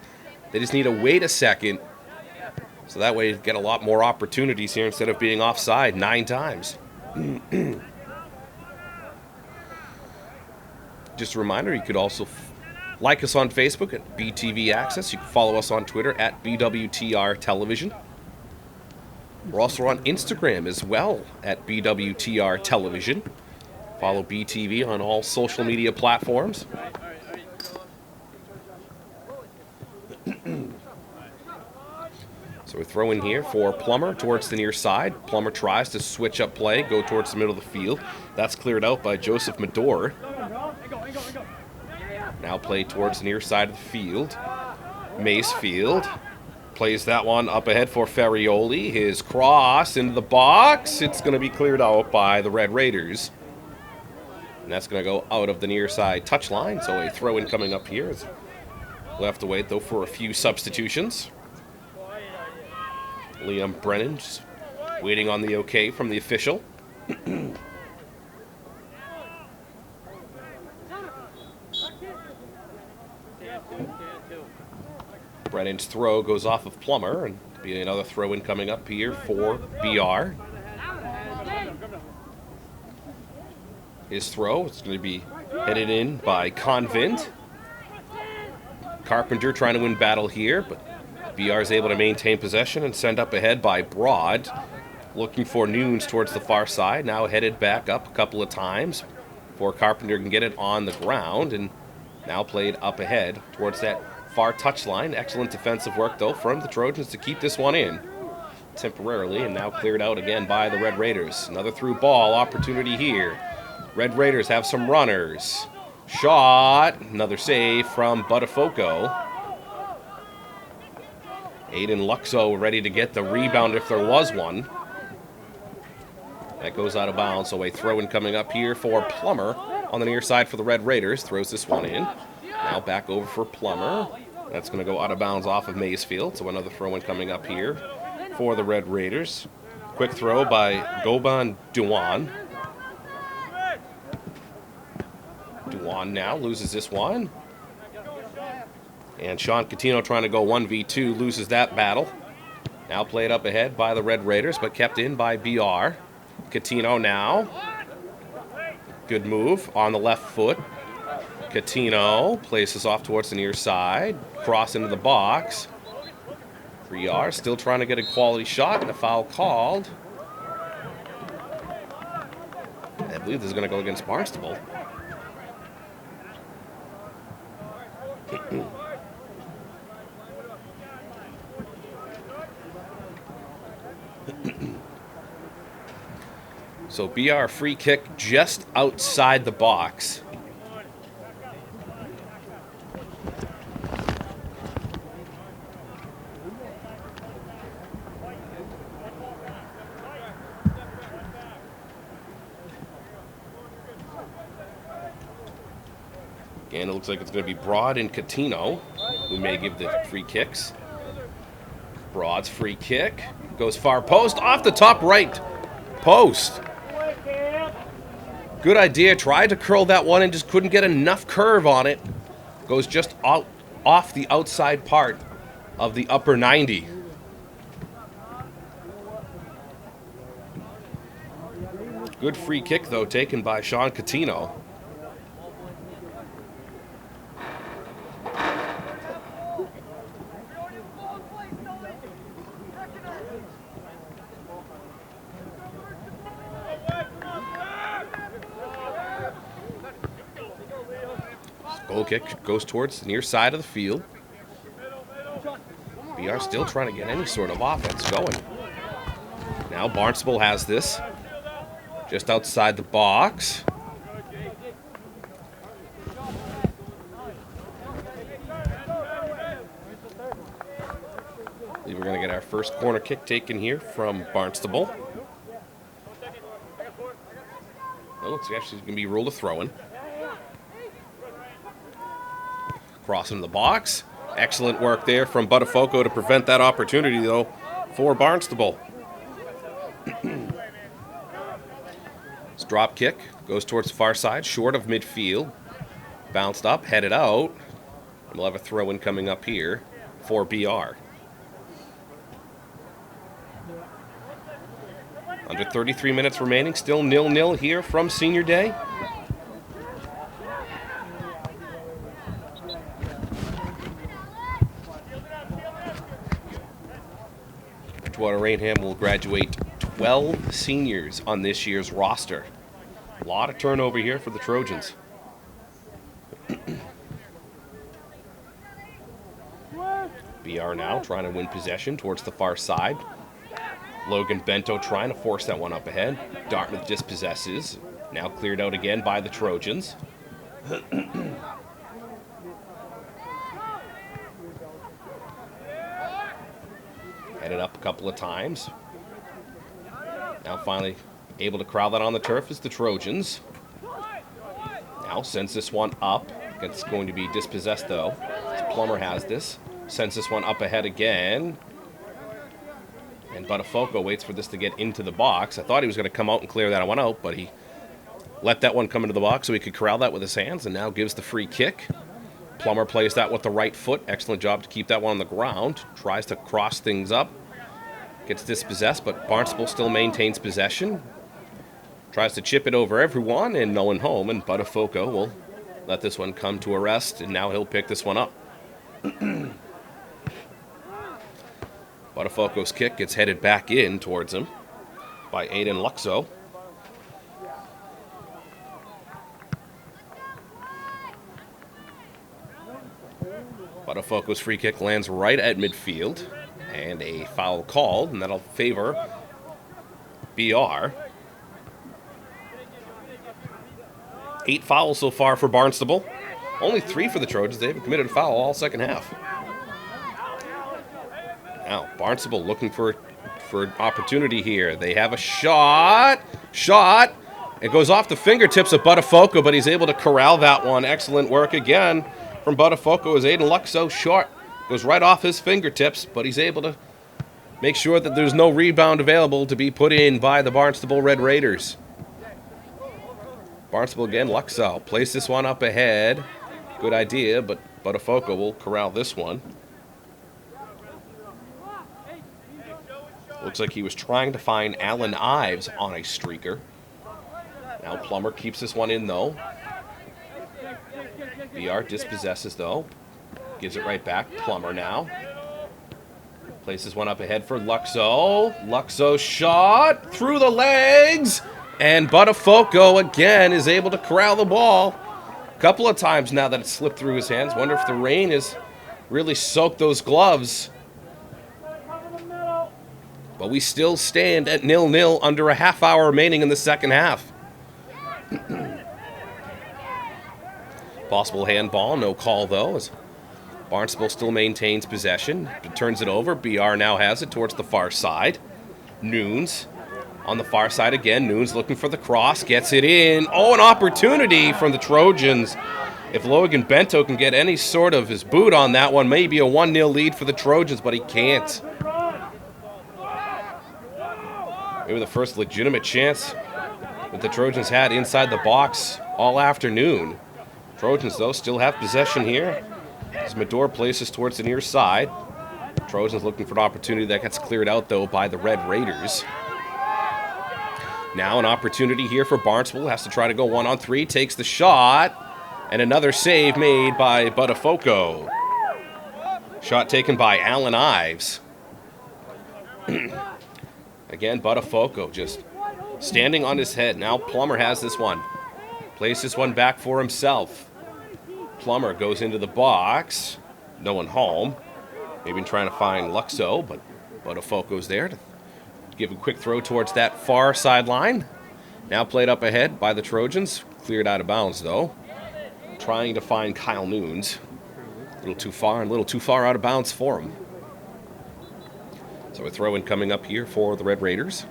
They just need to wait a second. So that way you get a lot more opportunities here instead of being offside 9 times. Just a reminder, you could also like us on Facebook at BTV Access. You can follow us on Twitter at BWTR Television. We're also on Instagram as well at BWTR Television. Follow BTV on all social media platforms. So we throw in here for Plummer towards the near side. Plummer tries to switch up play, go towards the middle of the field. That's cleared out by Joseph Medor. Now play towards the near side of the field. Macefield plays that one up ahead for Ferrioli. His cross into the box. It's going to be cleared out by the Red Raiders. And that's going to go out of the near side touchline. So a throw-in coming up here. We'll have to wait, though, for a few substitutions. Liam Brennan just waiting on the okay from the official. Brennan's throw goes off of Plummer, and be another throw-in coming up here for BR. His throw is going to be headed in by Convent. Carpenter trying to win battle here, but BR is able to maintain possession and send up ahead by Broad. Looking for Nunes towards the far side. Now headed back up a couple of times before Carpenter can get it on the ground. And now played up ahead towards that far touchline. Excellent defensive work, though, from the Trojans to keep this one in temporarily. And now cleared out again by the Red Raiders. Another through ball opportunity here. Red Raiders have some runners. Shot. Another save from Buttafogo. Aiden Luxo ready to get the rebound if there was one. That goes out of bounds, so a throw-in coming up here for Plummer on the near side for the Red Raiders. Throws this one in. Now back over for Plummer. That's going to go out of bounds off of Maysfield, so another throw-in coming up here for the Red Raiders. Quick throw by Goban Duan. Duan now loses this one. And Sean Catino trying to go 1v2, loses that battle. Now played up ahead by the Red Raiders, but kept in by BR. Catino now. Good move on the left foot. Catino places off towards the near side. Cross into the box. BR still trying to get a quality shot, and a foul called. I believe this is going to go against Barnstable. So BR free kick just outside the box. Again, it looks like it's going to be Broad and Catino who may give the free kicks. Broad's free kick goes far post, off the top right post. Good idea, tried to curl that one and just couldn't get enough curve on it. Goes just out off the outside part of the upper 90. Good free kick, though, taken by Sean Catino. Goal kick goes towards the near side of the field. BR still trying to get any sort of offense going. Now Barnstable has this. Just outside the box. I believe we're going to get our first corner kick taken here from Barnstable. Oh, it's actually going to be ruled a throw-in. Cross into the box. Excellent work there from Buttafogo to prevent that opportunity, though, for Barnstable. This drop kick goes towards the far side, short of midfield. Bounced up, headed out. And we'll have a throw-in coming up here for BR. Under 33 minutes remaining, still 0-0 here from Senior Day. Bridgewater Rainham will graduate 12 seniors on this year's roster. A lot of turnover here for the Trojans. BR now trying to win possession towards the far side. Logan Bento trying to force that one up ahead. Dartmouth dispossesses. Now cleared out again by the Trojans. Headed up a couple of times. Now finally able to corral that on the turf is the Trojans. Now sends this one up. It's going to be dispossessed, though. Plummer has this. Sends this one up ahead again. And Buttafogo waits for this to get into the box. I thought he was going to come out and clear that one out, but he let that one come into the box so he could corral that with his hands, and now gives the free kick. Plummer plays that with the right foot. Excellent job to keep that one on the ground. Tries to cross things up. Gets dispossessed, but Barnstable still maintains possession. Tries to chip it over everyone, and no one home, and Buttafogo will let this one come to a rest, and now he'll pick this one up. Buttafogo's kick gets headed back in towards him. by Aiden Luxo. Botafogo's free kick lands right at midfield. And a foul called, and that'll favor BR. 8 fouls so far for Barnstable. Only 3 for the Trojans. They haven't committed a foul all second half. Now, Barnstable looking for an opportunity here. They have a shot. It goes off the fingertips of Botafogo, but he's able to corral that one. Excellent work again from Botafogo as Aiden Luxo. Short. Goes right off his fingertips, but he's able to make sure that there's no rebound available to be put in by the Barnstable Red Raiders. Barnstable again, Luxo plays this one up ahead. Good idea, but Botafogo will corral this one. Looks like he was trying to find Alan Ives on a streaker. Now Plummer keeps this one in, though. BR dispossesses, though. Gives it right back. Plummer now. Places one up ahead for Luxo. Luxo shot through the legs. And Botafogo again is able to corral the ball. A couple of times now that it slipped through his hands. Wonder if the rain has really soaked those gloves. But we still stand at 0-0 under a half hour remaining in the second half. Possible handball. No call, though, as Barnstable still maintains possession. Turns it over. BR now has it towards the far side. Nunes on the far side again. Nunes looking for the cross. Gets it in. Oh, an opportunity from the Trojans. If Logan Bento can get any sort of his boot on that one, maybe a 1-0 lead for the Trojans, but he can't. Maybe the first legitimate chance that the Trojans had inside the box all afternoon. Trojans, though, still have possession here. As Medor places towards the near side. Trojans looking for an opportunity that gets cleared out, though, by the Red Raiders. Now an opportunity here for Barnstable. Has to try to go 1-on-3. Takes the shot. And another save made by Botafogo. Shot taken by Alan Ives. Again, Botafogo just standing on his head. Now Plummer has this one. Plays this one back for himself. Plummer goes into the box. No one home. Maybe trying to find Luxo, but Botafogo's there to give a quick throw towards that far sideline. Now played up ahead by the Trojans. Cleared out of bounds, though. Trying to find Kyle Nunes. A little too far out of bounds for him. So a throw-in coming up here for the Red Raiders.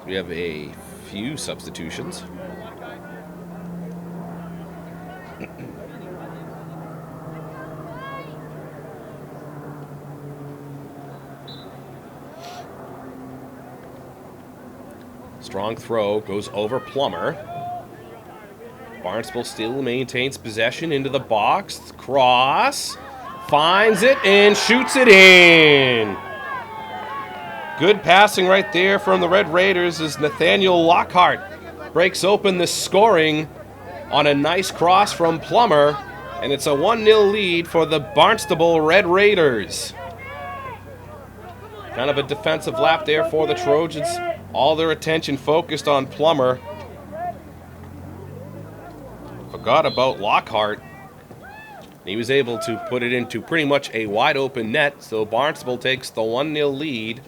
We have a few substitutions. Strong throw goes over Plummer. Barnstable still maintains possession into the box. Cross. Finds it and shoots it in. Good passing right there from the Red Raiders as Nathaniel Lockhart breaks open the scoring on a nice cross from Plummer. And it's a 1-0 lead for the Barnstable Red Raiders. Kind of a defensive lap there for the Trojans. All their attention focused on Plummer. Forgot about Lockhart. He was able to put it into pretty much a wide open net, so Barnstable takes the 1-0 lead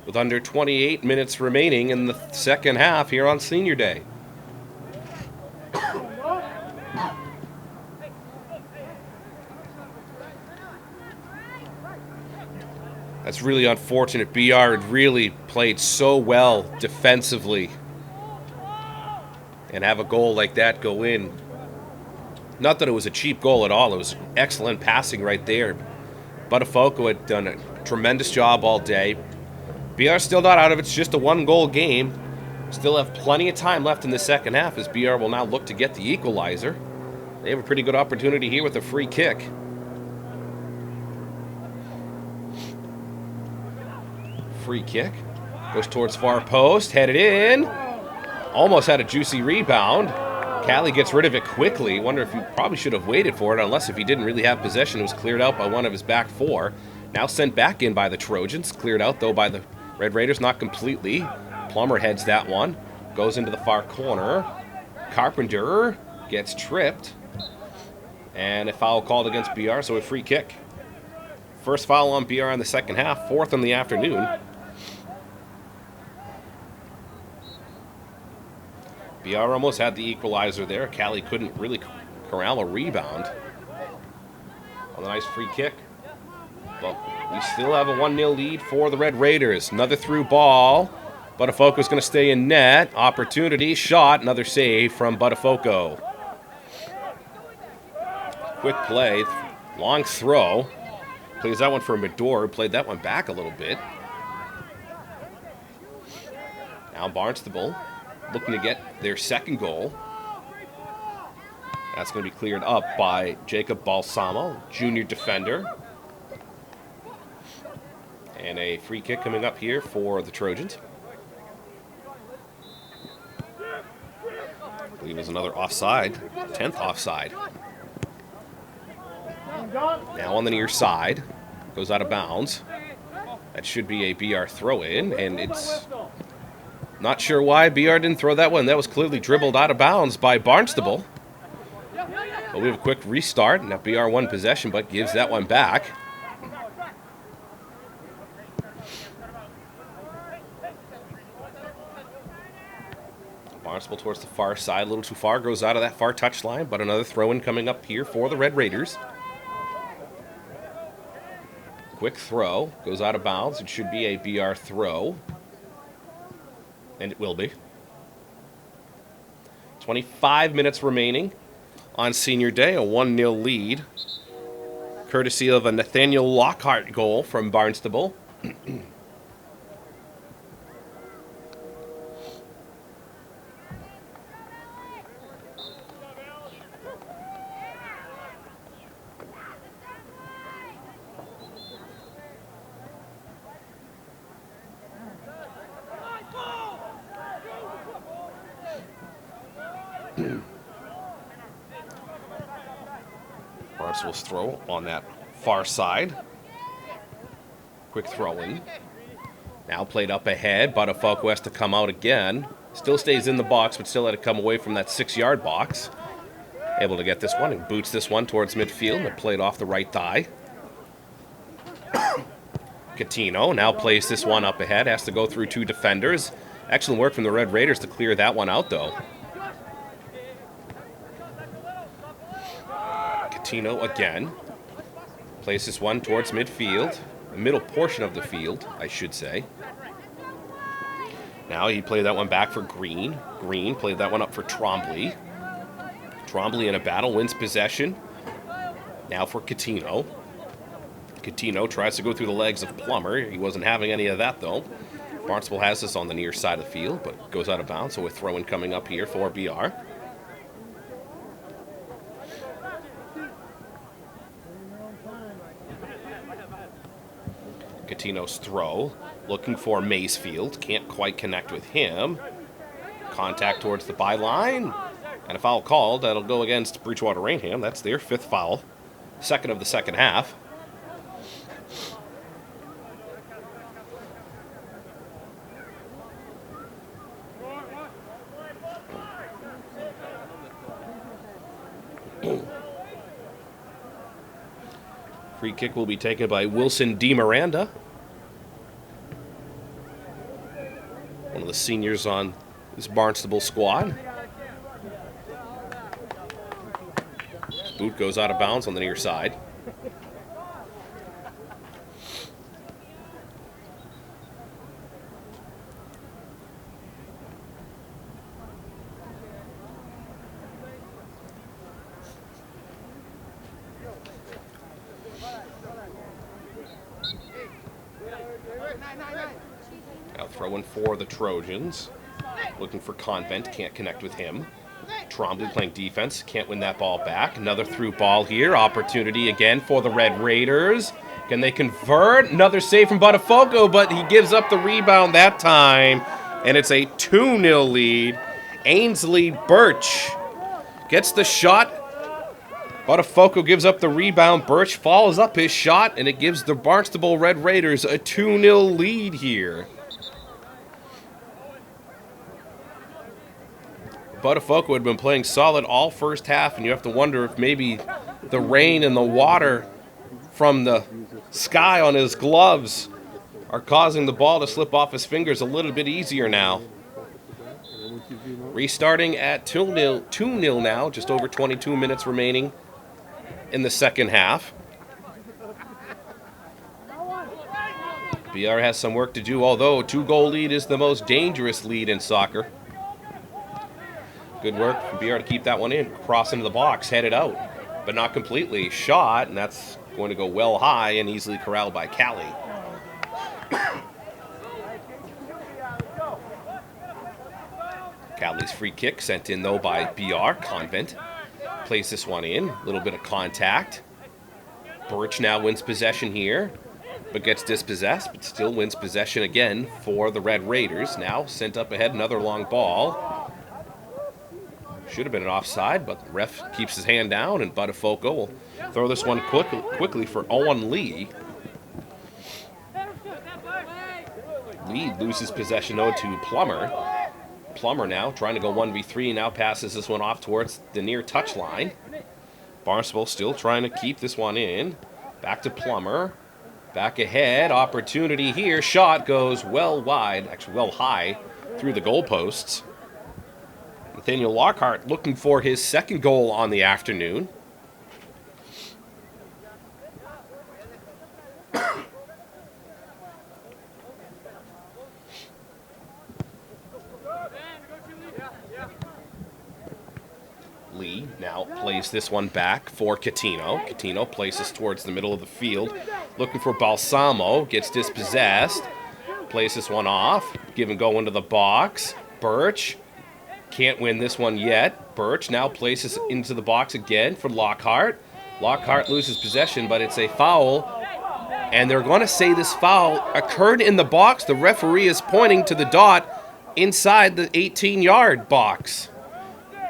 with under 28 minutes remaining in the second half here on Senior Day. That's really unfortunate. BR had really played so well defensively. And have a goal like that go in. Not that it was a cheap goal at all. It was excellent passing right there. Botafogo had done a tremendous job all day. BR still not out of it. It's just a 1-goal game. Still have plenty of time left in the second half as BR will now look to get the equalizer. They have a pretty good opportunity here with a free kick. Free kick. Goes towards far post. Headed in. Almost had a juicy rebound. Callie gets rid of it quickly. Wonder if he probably should have waited for it, unless if he didn't really have possession. It was cleared out by one of his back four. Now sent back in by the Trojans. Cleared out, though, by the Red Raiders not completely. Plummer heads that one. Goes into the far corner. Carpenter gets tripped. And a foul called against BR, so a free kick. First foul on BR in the second half, fourth in the afternoon. BR almost had the equalizer there. Callie couldn't really corral a rebound on a nice free kick. But we still have a 1-0 lead for the Red Raiders. Another through ball. Botafogo's going to stay in net. Opportunity, shot, another save from Botafogo. Quick play, long throw. Plays that one for Medor, who played that one back a little bit. Now Barnstable looking to get their second goal. That's going to be cleared up by Jacob Balsamo, junior defender. And a free kick coming up here for the Trojans. I believe there's another offside, 10th offside. Now on the near side, goes out of bounds. That should be a BR throw-in, and it's not sure why BR didn't throw that one. That was clearly dribbled out of bounds by Barnstable. But we have a quick restart, and that BR won possession, but gives that one back. Barnstable towards the far side, a little too far, goes out of that far touchline, but another throw-in coming up here for the Red Raiders. Quick throw, goes out of bounds. It should be a BR throw. And it will be. 25 minutes remaining on senior day, a 1-0 lead. Courtesy of a Nathaniel Lockhart goal from Barnstable. Barnstable's throw on that far side. Quick throw in. Now played up ahead. Botafogo has to come out again. Still stays in the box, but still had to come away from that 6-yard box. Able to get this one and boots this one towards midfield and played off the right thigh. Catino now plays this one up ahead. Has to go through two defenders. Excellent work from the Red Raiders to clear that one out, though. Catino again. Plays this one towards midfield. The middle portion of the field, I should say. Now he played that one back for Green. Green played that one up for Trombley. Trombley in a battle, wins possession. Now for Catino. Catino tries to go through the legs of Plummer. He wasn't having any of that, though. Barnstable has this on the near side of the field, but goes out of bounds, so a throw-in coming up here for BR. Catino's throw, looking for Maysfield. Can't quite connect with him. Contact towards the byline. And a foul called. That'll go against Bridgewater Rainham. That's their 5th foul. Second of the second half. Free kick will be taken by Wilson D. Miranda. One of the seniors on this Barnstable squad. Boot goes out of bounds on the near side. Now throwing for the Trojans. Looking for Convent, can't connect with him. Trombley playing defense, can't win that ball back. Another through ball here. Opportunity again for the Red Raiders. Can they convert? Another save from Botafogo, but he gives up the rebound that time. And it's a 2-0 lead. Ainsley Birch gets the shot. Botafogo gives up the rebound. Birch follows up his shot, and it gives the Barnstable Red Raiders a 2-0 lead here. Botafogo had been playing solid all first half, and you have to wonder if maybe the rain and the water from the sky on his gloves are causing the ball to slip off his fingers a little bit easier now. Restarting at 2-0 now, just over 22 minutes remaining in the second half. BR has some work to do, although a 2-goal lead is the most dangerous lead in soccer. Good work from BR to keep that one in. Cross into the box, headed out, but not completely. Shot, and that's going to go well high and easily corralled by Callie. Callie's free kick sent in, though, by BR. Convent plays this one in. A little bit of contact. Birch now wins possession here, but gets dispossessed, but still wins possession again for the Red Raiders. Now sent up ahead, another long ball. Should have been an offside, but the ref keeps his hand down, and Botafogo will throw this one quickly for Owen Lee. Lee loses possession, though, to Plummer. Plummer now trying to go 1v3, now passes this one off towards the near touchline. Barnstable still trying to keep this one in. Back to Plummer. Back ahead, opportunity here. Shot goes well wide, actually well high, through the goalposts. Nathaniel Lockhart looking for his second goal on the afternoon. Lee now plays this one back for Catino. Catino places towards the middle of the field, looking for Balsamo, gets dispossessed, plays this one off, give and go into the box. Birch can't win this one yet. Birch now places into the box again for Lockhart. Lockhart loses possession, but it's a foul, and they're going to say this foul occurred in the box. The referee is pointing to the dot inside the 18-yard box.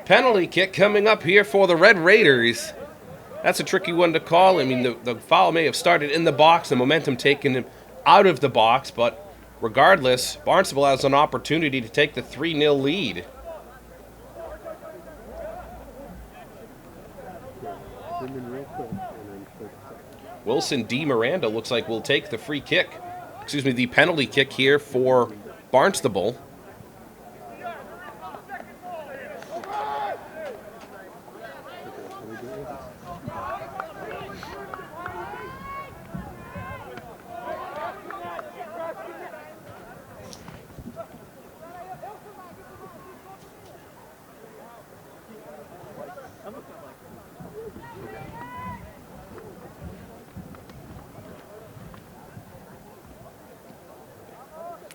Penalty kick coming up here for the Red Raiders. That's a tricky one to call. I mean, the foul may have started in the box, the momentum taking him out of the box, but regardless, Barnstable has an opportunity to take the 3-0 lead. Wilson D. Miranda looks like will take the free kick. The penalty kick here for Barnstable.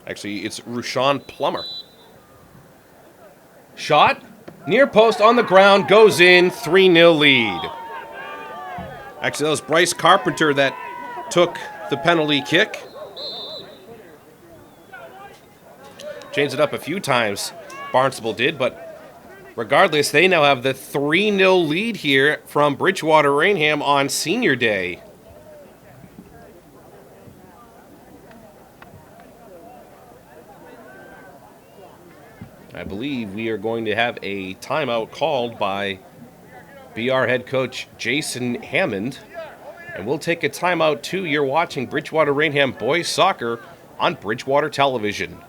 Actually, it's Rushan Plummer. Shot, near post on the ground, goes in, 3-0 lead. Actually, that was Bryce Carpenter that took the penalty kick. Changed it up a few times, Barnstable did, but regardless, they now have the 3-0 lead here from Bridgewater Rainham on Senior Day. I believe we are going to have a timeout called by BR head coach Jason Hammond. And we'll take a timeout too. You're watching Bridgewater Rainham boys soccer on Bridgewater Television.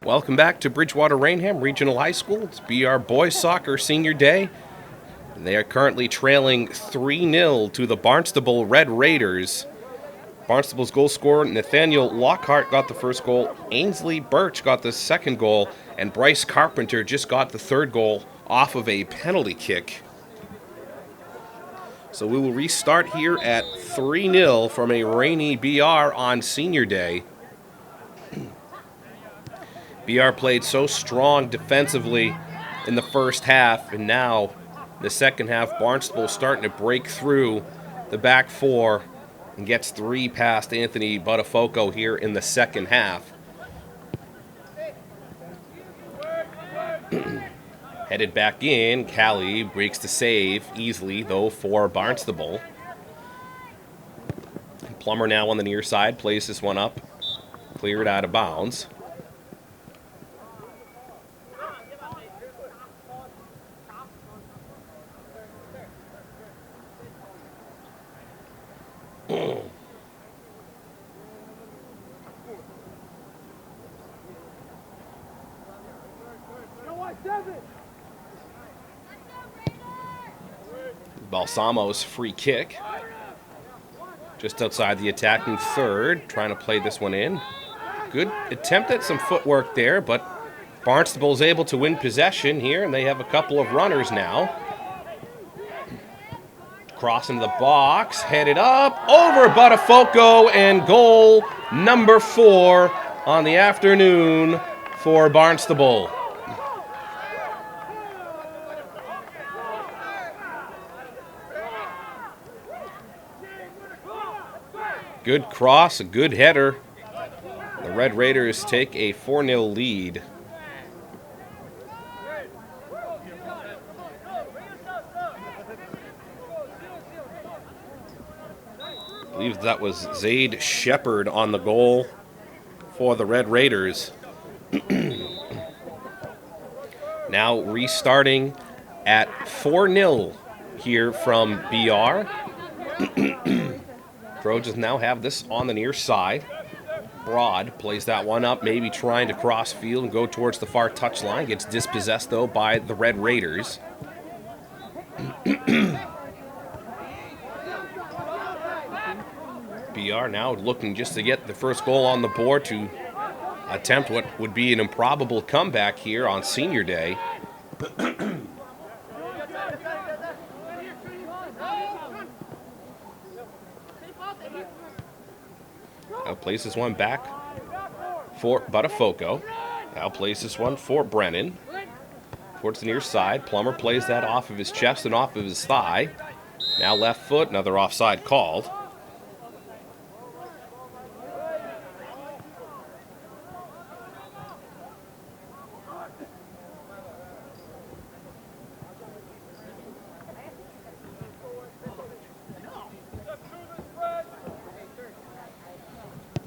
Welcome back to Bridgewater Rainham Regional High School. It's BR Boys Soccer Senior Day. And they are currently trailing 3-0 to the Barnstable Red Raiders. Barnstable's goal scorer, Nathaniel Lockhart, got the first goal. Ainsley Birch got the second goal. And Bryce Carpenter just got the third goal off of a penalty kick. So we will restart here at 3-0 from a rainy BR on Senior Day. BR played so strong defensively in the first half, and now the second half, Barnstable starting to break through the back four and gets 3 past Anthony Buttafogo here in the second half. Headed back in, Callie breaks the save easily, though, for Barnstable. Plummer now on the near side, plays this one up, cleared out of bounds. Balsamo's free kick. Just outside the attacking third, trying to play this one in. Good attempt at some footwork there, but Barnstable is able to win possession here, and they have a couple of runners now. Cross into the box, headed up, over Buttafogo, and goal number 4 on the afternoon for Barnstable. Good cross, a good header. The Red Raiders take a 4-0 lead. I believe that was Zaid Shepard on the goal for the Red Raiders. Now restarting at 4-0 here from BR. Trojans now have this on the near side. Broad plays that one up, maybe trying to cross field and go towards the far touchline. Gets dispossessed, though, by the Red Raiders. BR now looking just to get the first goal on the board to attempt what would be an improbable comeback here on Senior Day. Now plays this one back for Buttafogo. Now plays this one for Brennan. Towards the near side. Plummer plays that off of his chest and off of his thigh. Now left foot, another offside called.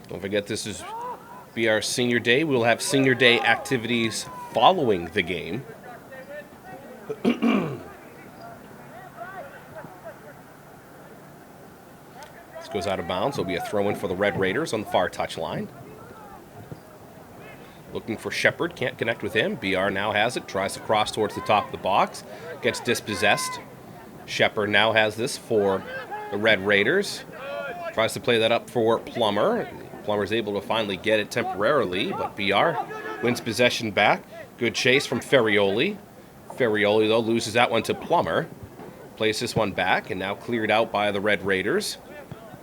Don't forget, this is BR Senior Day. We'll have Senior Day activities following the game. This goes out of bounds. It'll be a throw-in for the Red Raiders on the far touchline. Looking for Shepard. Can't connect with him. BR now has it. Tries to cross towards the top of the box. Gets dispossessed. Shepard now has this for the Red Raiders. Tries to play that up for Plummer. Plummer's able to finally get it temporarily, but BR wins possession back. Good chase from Ferrioli. Ferrioli, though, loses that one to Plummer. Plays this one back, and now cleared out by the Red Raiders.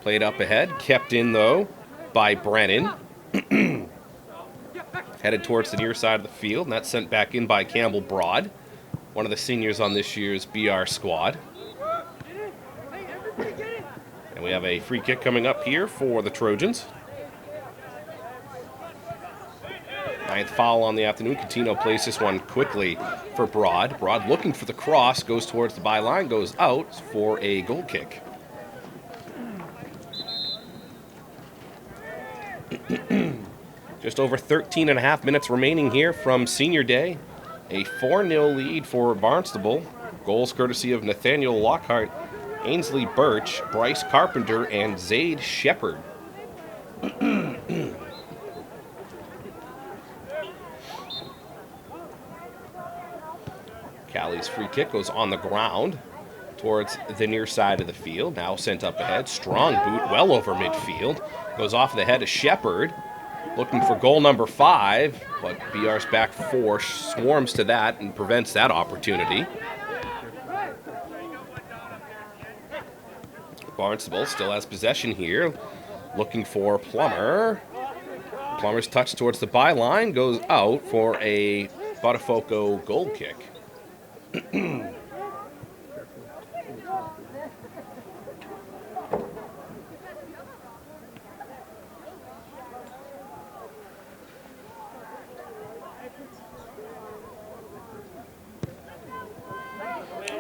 Played up ahead. Kept in, though, by Brennan. Headed towards the near side of the field, and that's sent back in by Campbell Broad, one of the seniors on this year's BR squad. And we have a free kick coming up here for the Trojans. 9th foul on the afternoon. Catino plays this one quickly for Broad. Broad looking for the cross, goes towards the byline, goes out for a goal kick. Just over 13 and a half minutes remaining here from Senior Day. A 4-0 lead for Barnstable. Goals courtesy of Nathaniel Lockhart, Ainsley Birch, Bryce Carpenter, and Zaid Shepard. Callie's free kick goes on the ground towards the near side of the field. Now sent up ahead. Strong boot well over midfield. Goes off the head of Shepard. Looking for goal number 5, but BR's back 4 swarms to that and prevents that opportunity. Barnstable still has possession here. Looking for Plummer. Plummer's touch towards the byline goes out for a Botafogo goal kick.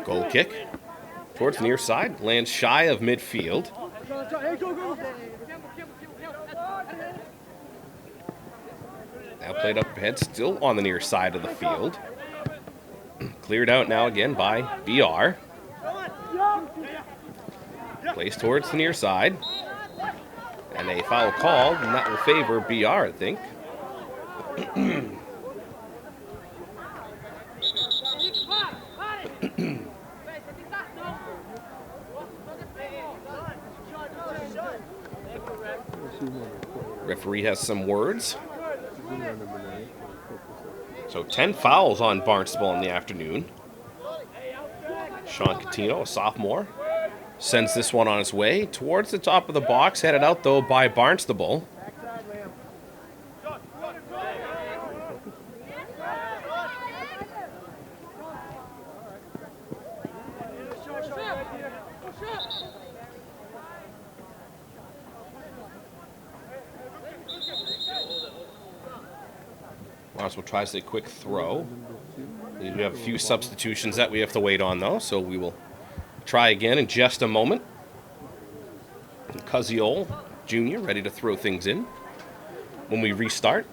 Goal kick towards the near side, lands shy of midfield. Now played up ahead, still on the near side of the field. Cleared out now again by BR. Plays towards the near side. And a foul called, and that will favor BR, I think. Referee has some words. So 10 fouls on Barnstable in the afternoon. Sean Catino, a sophomore, sends this one on his way towards the top of the box, headed out though by Barnstable. Barnstable tries a quick throw. We have a few substitutions that we have to wait on, though, so we will try again in just a moment. Cuzziol Jr. ready to throw things in when we restart.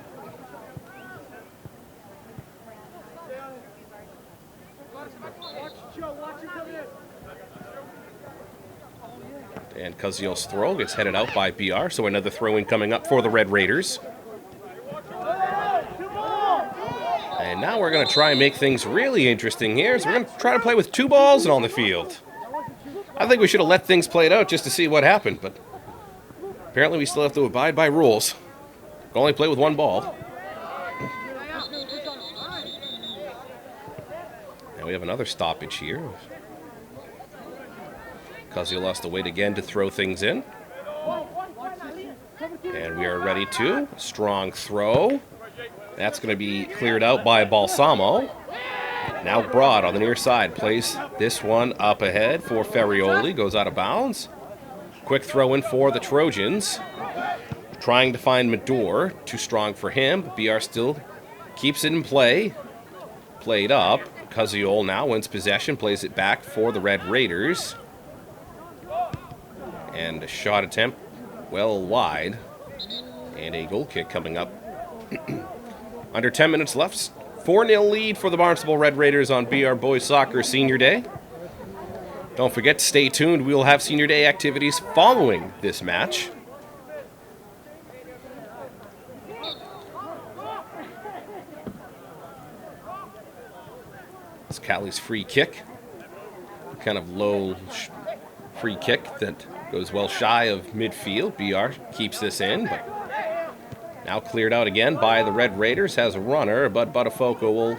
And Cuzziol's throw gets headed out by BR, so another throw-in coming up for the Red Raiders. And now we're going to try and make things really interesting here. So we're going to try to play with 2 balls and on the field. I think we should have let things play out just to see what happened, but apparently we still have to abide by rules. We can only play with 1 ball. Now we have another stoppage here. Cuzziol lost to wait again to throw things in. And we are ready to. Strong throw. That's going to be cleared out by Balsamo. Now Broad on the near side plays this one up ahead for Ferrioli. Goes out of bounds. Quick throw in for the Trojans. Trying to find Medor. Too strong for him. BR still keeps it in play. Played up. Cuzziol now wins possession. Plays it back for the Red Raiders. And a shot attempt well wide. And a goal kick coming up. Under 10 minutes left. 4-0 lead for the Barnstable Red Raiders on BR Boys Soccer Senior Day. Don't forget to stay tuned. We will have Senior Day activities following this match. It's Callie's free kick. Kind of low free kick that goes well shy of midfield. BR keeps this in, but now cleared out again by the Red Raiders. Has a runner, but Botafogo will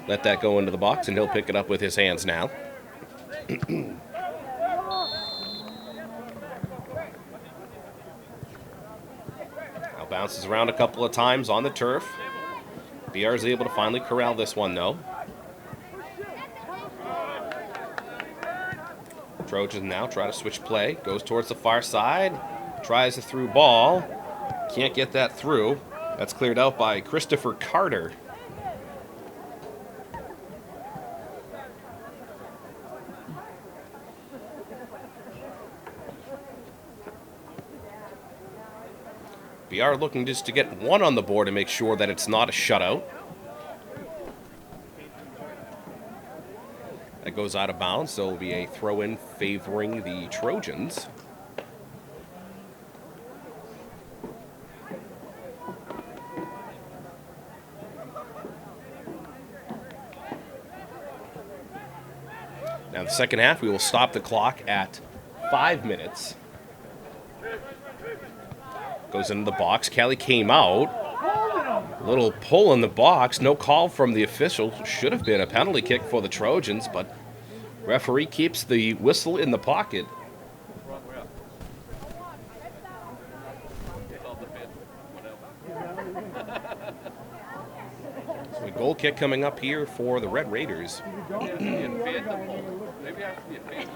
let that go into the box, and he'll pick it up with his hands now. Now bounces around a couple of times on the turf. BR is able to finally corral this one, though. Trojans now try to switch play. Goes towards the far side. Tries a through ball. Can't get that through. That's cleared out by Christopher Carter. BR looking just to get 1 on the board to make sure that it's not a shutout. That goes out of bounds, so it'll be a throw-in favoring the Trojans. Now, the second half, we will stop the clock at 5 minutes. Goes into the box. Kelly came out. Little pull in the box. No call from the official. Should have been a penalty kick for the Trojans, but referee keeps the whistle in the pocket. Goal kick coming up here for the Red Raiders. Maybe it has to be a fan.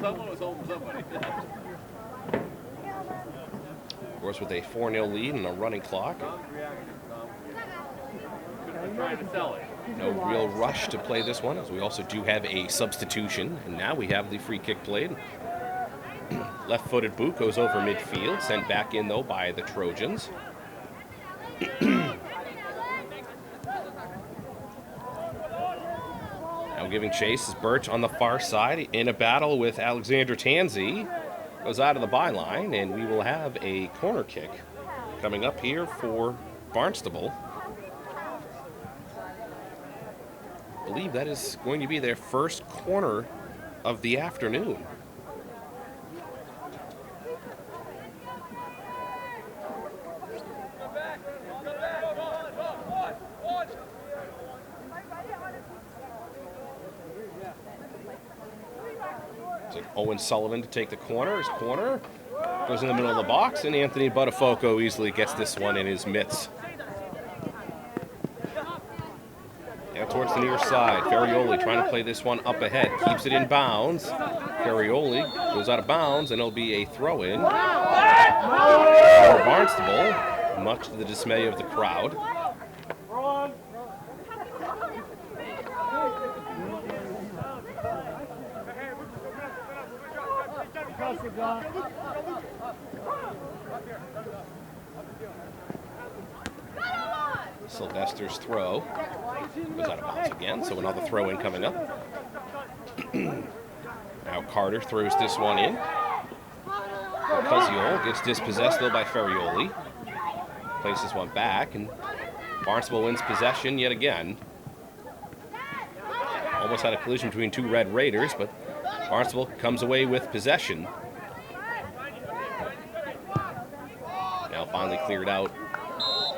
Someone was holding somebody. Of course, with a 4-0 lead and a running clock. Trying to sell it. No real rush to play this one, as we also do have a substitution. And now we have the free kick played. Left-footed boot goes over midfield, sent back in, though, by the Trojans. Now giving chase is Birch on the far side in a battle with Alexander Tansey. Goes out of the byline, and we will have a corner kick coming up here for Barnstable. I believe that is going to be their first corner of the afternoon. It's Owen Sullivan to take the corner. His corner goes in the middle of the box, and Anthony Buttafogo easily gets this one in his mitts. Now towards the near side, Ferrioli trying to play this one up ahead. Keeps it in bounds. Ferrioli goes out of bounds, and it'll be a throw-in for Barnstable, much to the dismay of the crowd. Sylvester's throw goes out of bounds again, so another throw-in coming up. Now Carter throws this one in. Cuzziol gets dispossessed, though, by Ferrioli. Plays this one back, and Barnstable wins possession yet again. Almost had a collision between two Red Raiders, but Barnstable comes away with possession. Now finally cleared out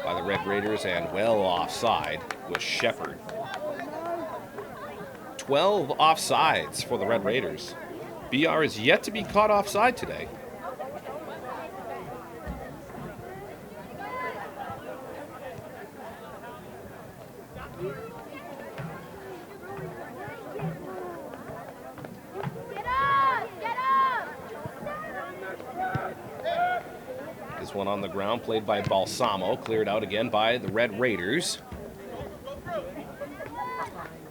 by the Red Raiders, and well offside was Shepard. 12 offsides for the Red Raiders. BR is yet to be caught offside today. One on the ground, played by Balsamo, cleared out again by the Red Raiders.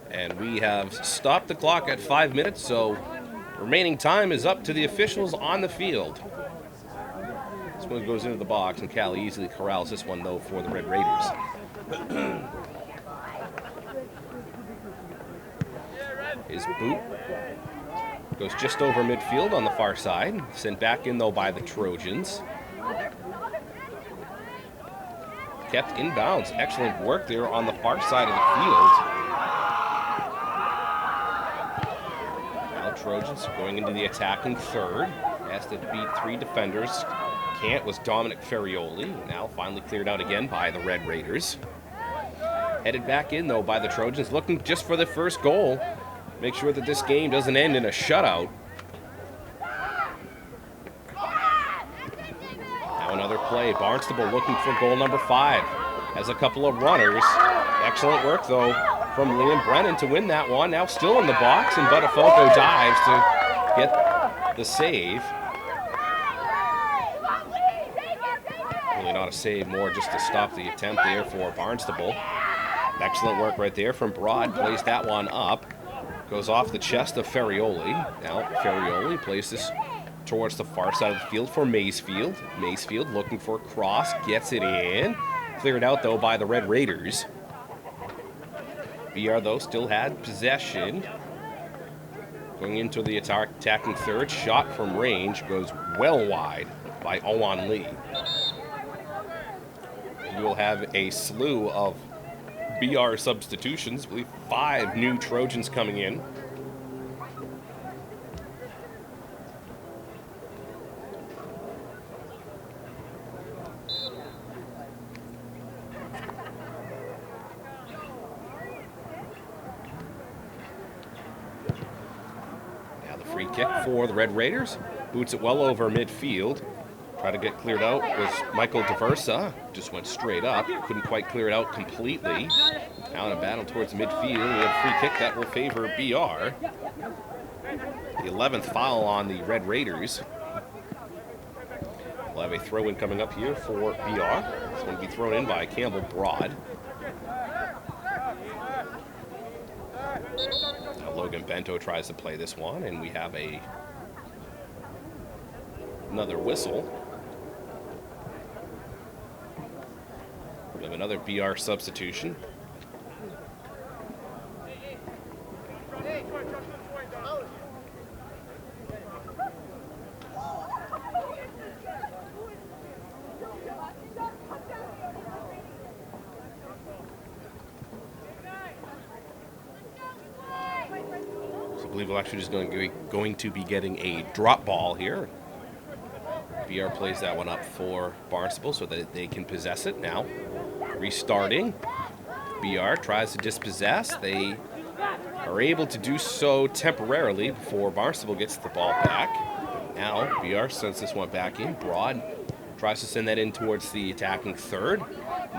And we have stopped the clock at 5 minutes, so remaining time is up to the officials on the field. This one goes into the box, and Cali easily corrals this one, though, for the Red Raiders. His boot goes just over midfield on the far side, sent back in, though, by the Trojans. Kept in bounds. Excellent work there on the far side of the field. Now Trojans going into the attacking third. Has to beat three defenders. Can't was Dominic Ferrioli. Now finally cleared out again by the Red Raiders. Headed back in, though, by the Trojans, looking just for the first goal. Make sure that this game doesn't end in a shutout. Another play. Barnstable looking for goal number 5. Has a couple of runners. Excellent work, though, from Liam Brennan to win that one. Now still in the box, and Buttafogo dives to get the save. Really not a save, more just to stop the attempt there for Barnstable. Excellent work right there from Broad. Plays that one up. Goes off the chest of Ferrioli. Now Ferrioli plays this towards the far side of the field for Maysfield. Maysfield looking for a cross, gets it in. Cleared out, though, by the Red Raiders. BR, though, still had possession. Going into the attacking third. Shot from range goes well wide by Owan Lee. We will have a slew of BR substitutions. I believe 5 new Trojans coming in. Now the free kick for the Red Raiders. Boots it well over midfield. Try to get cleared out was Michael Diversa. Just went straight up. Couldn't quite clear it out completely. Now in a battle towards midfield. We have a free kick that will favor BR. The 11th foul on the Red Raiders. We'll have a throw-in coming up here for BR. It's going to be thrown in by Campbell Broad. Now Logan Bento tries to play this one, and we have another whistle. We have another BR substitution. So I believe we're actually just going to be getting a drop ball here. BR plays that one up for Barnstable so that they can possess it now. Restarting. BR tries to dispossess. They are able to do so temporarily before Barnstable gets the ball back. Now BR sends this one back in. Broad tries to send that in towards the attacking third.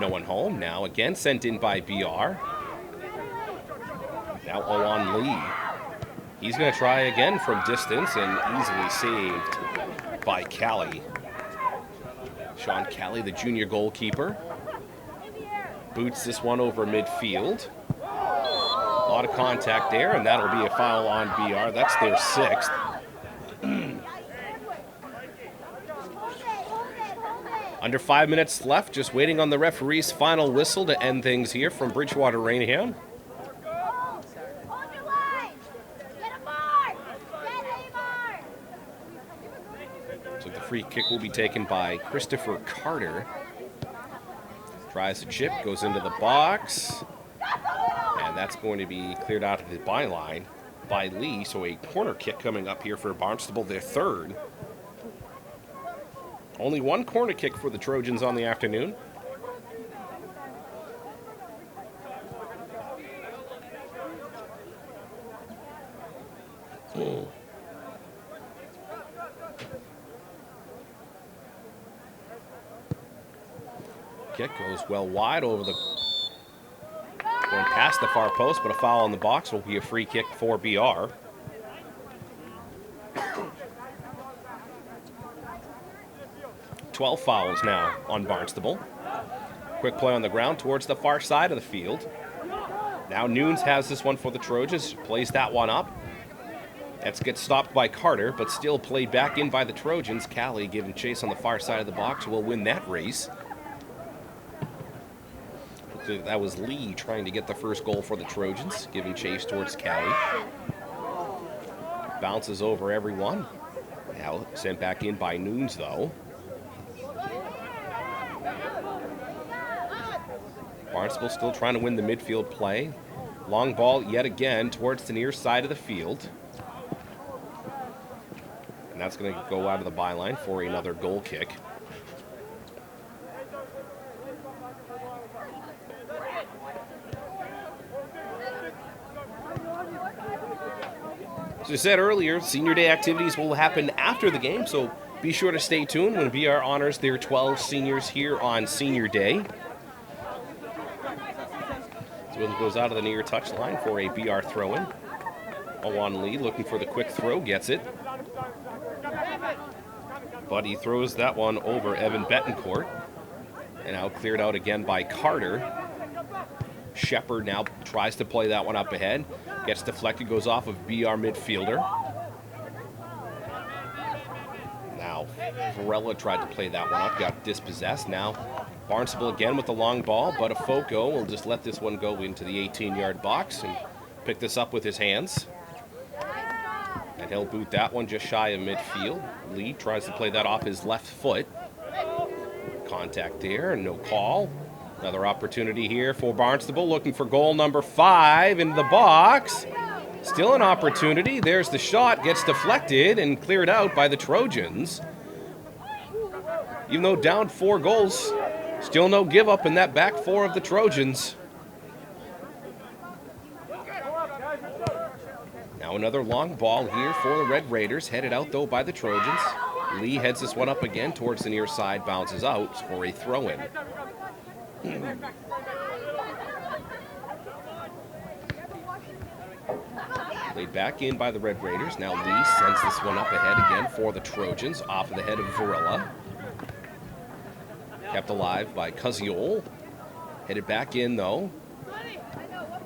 No one home. Now again sent in by BR. Now Owan Lee. He's going to try again from distance and easily saved by Callie. Sean Callie, the junior goalkeeper, boots this one over midfield. A lot of contact there, and that'll be a foul on BR. That's their 6th. Under 5 minutes left, just waiting on the referee's final whistle to end things here from Bridgewater Rainham. So the free kick will be taken by Christopher Carter. Tries to chip, goes into the box. And that's going to be cleared out of the byline by Lee. So a corner kick coming up here for Barnstable, their 3rd. Only one corner kick for the Trojans on the afternoon. Kick goes well wide over the... Going past the far post, but a foul on the box will be a free kick for BR. $12 fouls now on Barnstable. Quick play on the ground towards the far side of the field. Now Nunes has this one for the Trojans, plays that one up. That gets stopped by Carter, but still played back in by the Trojans. Callie giving chase on the far side of the box will win that race. That was Lee trying to get the first goal for the Trojans, giving chase towards Callie. Bounces over everyone. Now sent back in by Nunes, though. Barnstable still trying to win the midfield play. Long ball yet again towards the near side of the field. And that's going to go out of the byline for another goal kick. As I said earlier, Senior Day activities will happen after the game, so be sure to stay tuned when BR honors their 12 seniors here on Senior Day. This one goes out of the near touchline for a BR throw-in. Owan Lee looking for the quick throw, gets it. But he throws that one over Evan Betancourt. And now cleared out again by Carter. Shepard now tries to play that one up ahead. Gets deflected, goes off of BR midfielder. Now, Varela tried to play that one up, got dispossessed. Now, Barnstable again with the long ball, but Afoco will just let this one go into the 18-yard box and pick this up with his hands. And he'll boot that one just shy of midfield. Lee tries to play that off his left foot. Contact there, no call. Another opportunity here for Barnstable, looking for goal number 5 into the box. Still an opportunity. There's the shot, gets deflected and cleared out by the Trojans. Even though down 4 goals, still no give up in that back 4 of the Trojans. Now another long ball here for the Red Raiders, headed out though by the Trojans. Lee heads this one up again towards the near side, bounces out for a throw-in. Laid back in by the Red Raiders. Now Lee sends this one up ahead again for the Trojans, off of the head of Varela. Kept alive by Cusiol. Headed back in, though,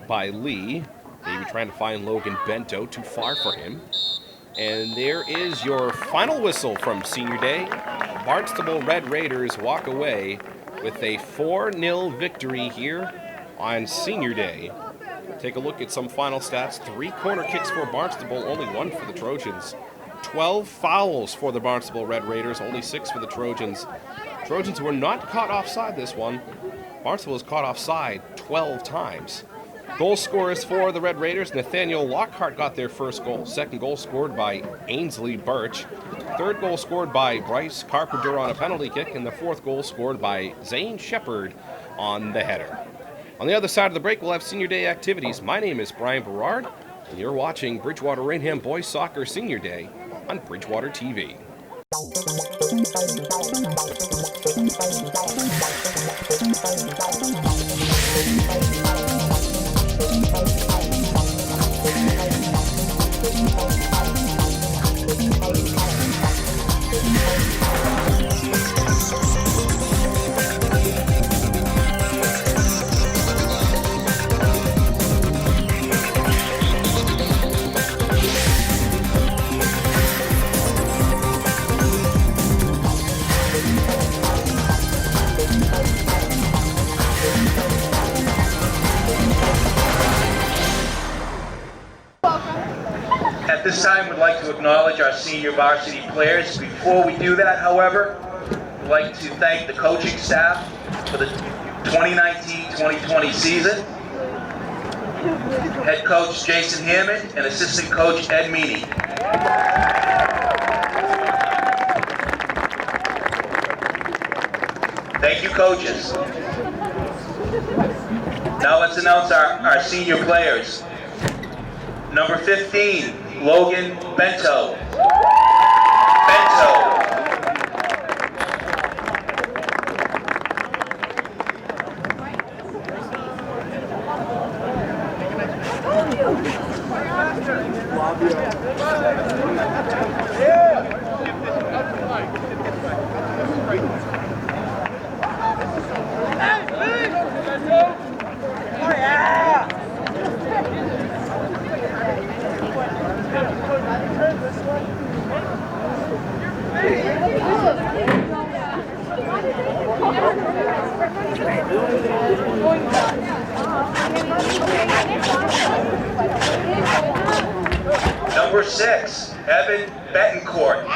by Lee. Maybe trying to find Logan Bento, too far for him. And there is your final whistle from Senior Day. Barnstable Red Raiders walk away with a 4-0 victory here on Senior Day. Take a look at some final stats. 3 corner kicks for Barnstable, only 1 for the Trojans. 12 fouls for the Barnstable Red Raiders, only 6 for the Trojans. Trojans were not caught offside this one. Barnstable was caught offside 12 times. Goal scorers for the Red Raiders. Nathaniel Lockhart got their first goal. Second goal scored by Ainsley Birch. Third goal scored by Bryce Carpenter on a penalty kick. And the fourth goal scored by Zane Shepard on the header. On the other side of the break, we'll have Senior Day activities. My name is Brian Berard, and you're watching Bridgewater Rainham Boys Soccer Senior Day on Bridgewater TV. At this time, we'd like to acknowledge our senior varsity players. Before we do that, however, we'd like to thank the coaching staff for the 2019-2020 season. Head coach Jason Hammond and assistant coach Ed Meany. Thank you, coaches. Now let's announce our senior players. Number 15, Logan Bento. Number 6, Evan Betancourt.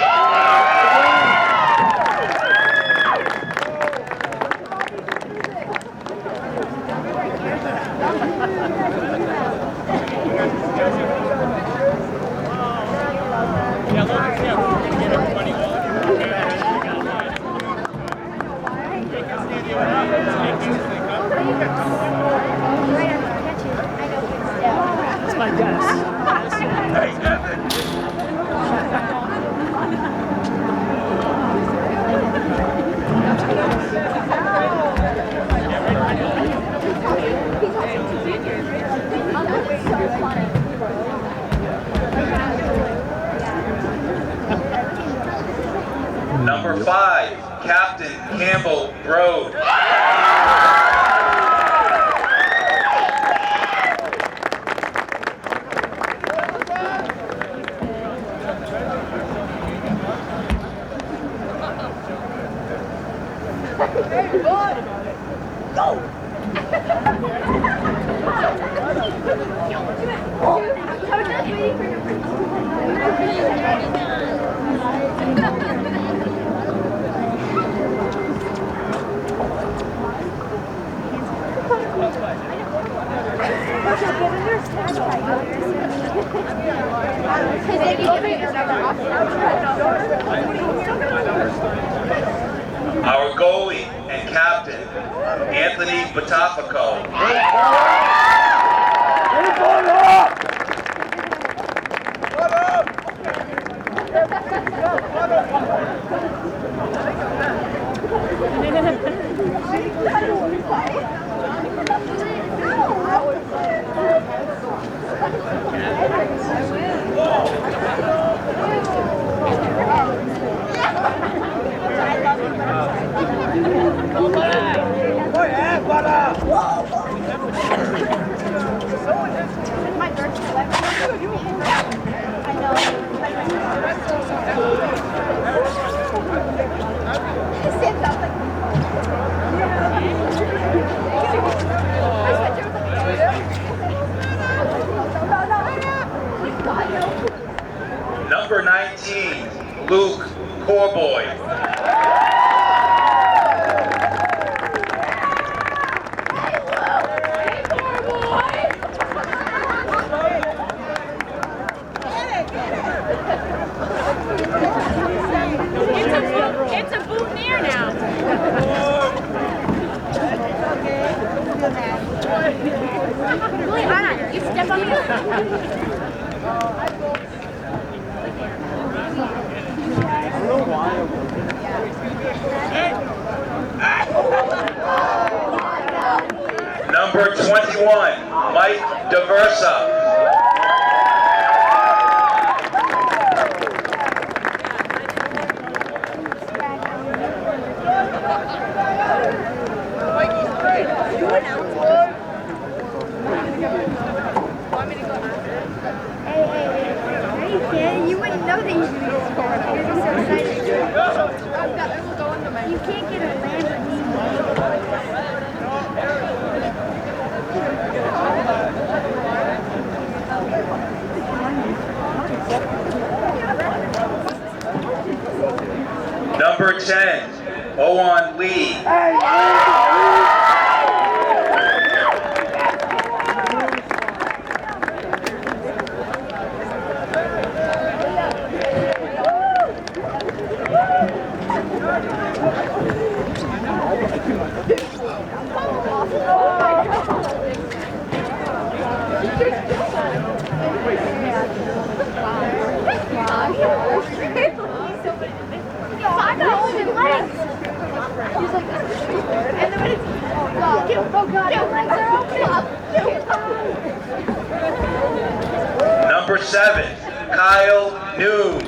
That's my guess. Number 5, Captain Campbell Road. Our goalie and captain, Anthony Batafico. Number 19, Luke Corboy. It's a boutonniere now. Really, Anna, you step on me. Number 21, Mike Diversa. You wouldn't know that you could be scored. You're just so excited. You can't get a Lamborghini. Number 10, Owen Lee. Number 7, Kyle News.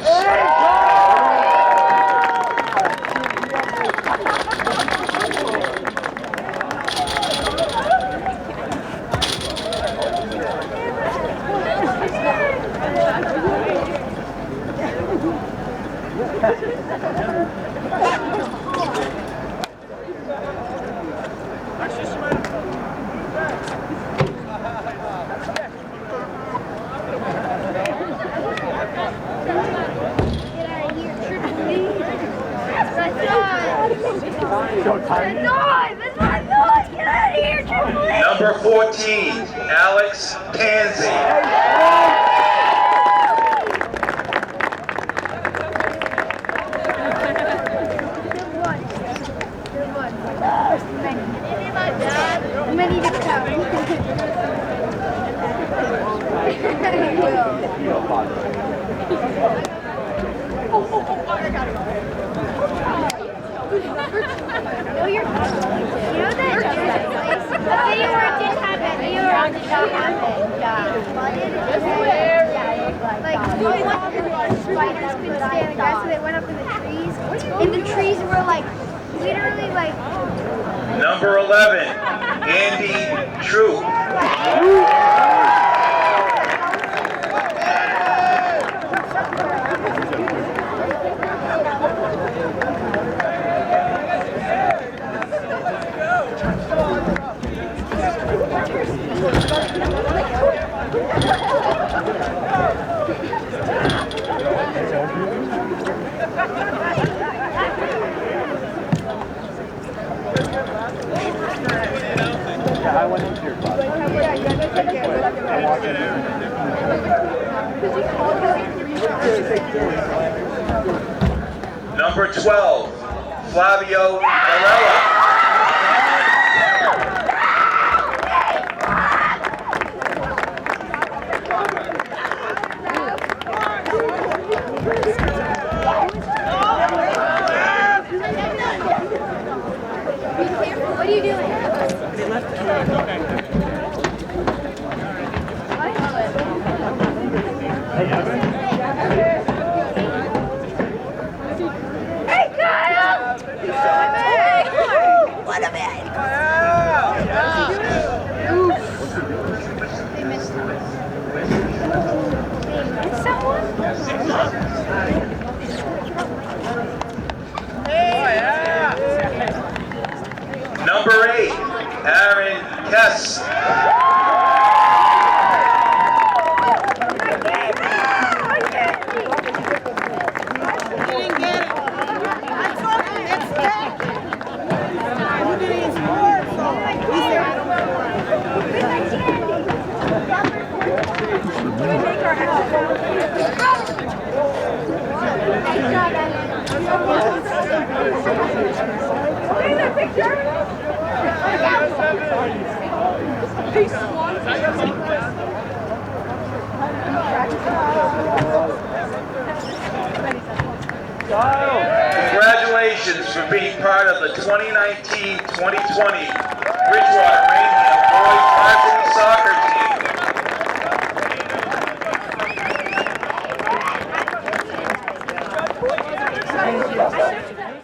Number 14, Alex Tansey. Many to come. No, you're not. You know that video where it didn't have it? You were on the shop on it. Like, spiders couldn't stay in the grass, so they went up in the trees. And the trees were like, literally like. Number 11, Andy Troop. I went into your class. Number 12, Flavio Varela. What do you do? Congratulations for being part of the 2019-2020 Bridgewater Rainham Boys Varsity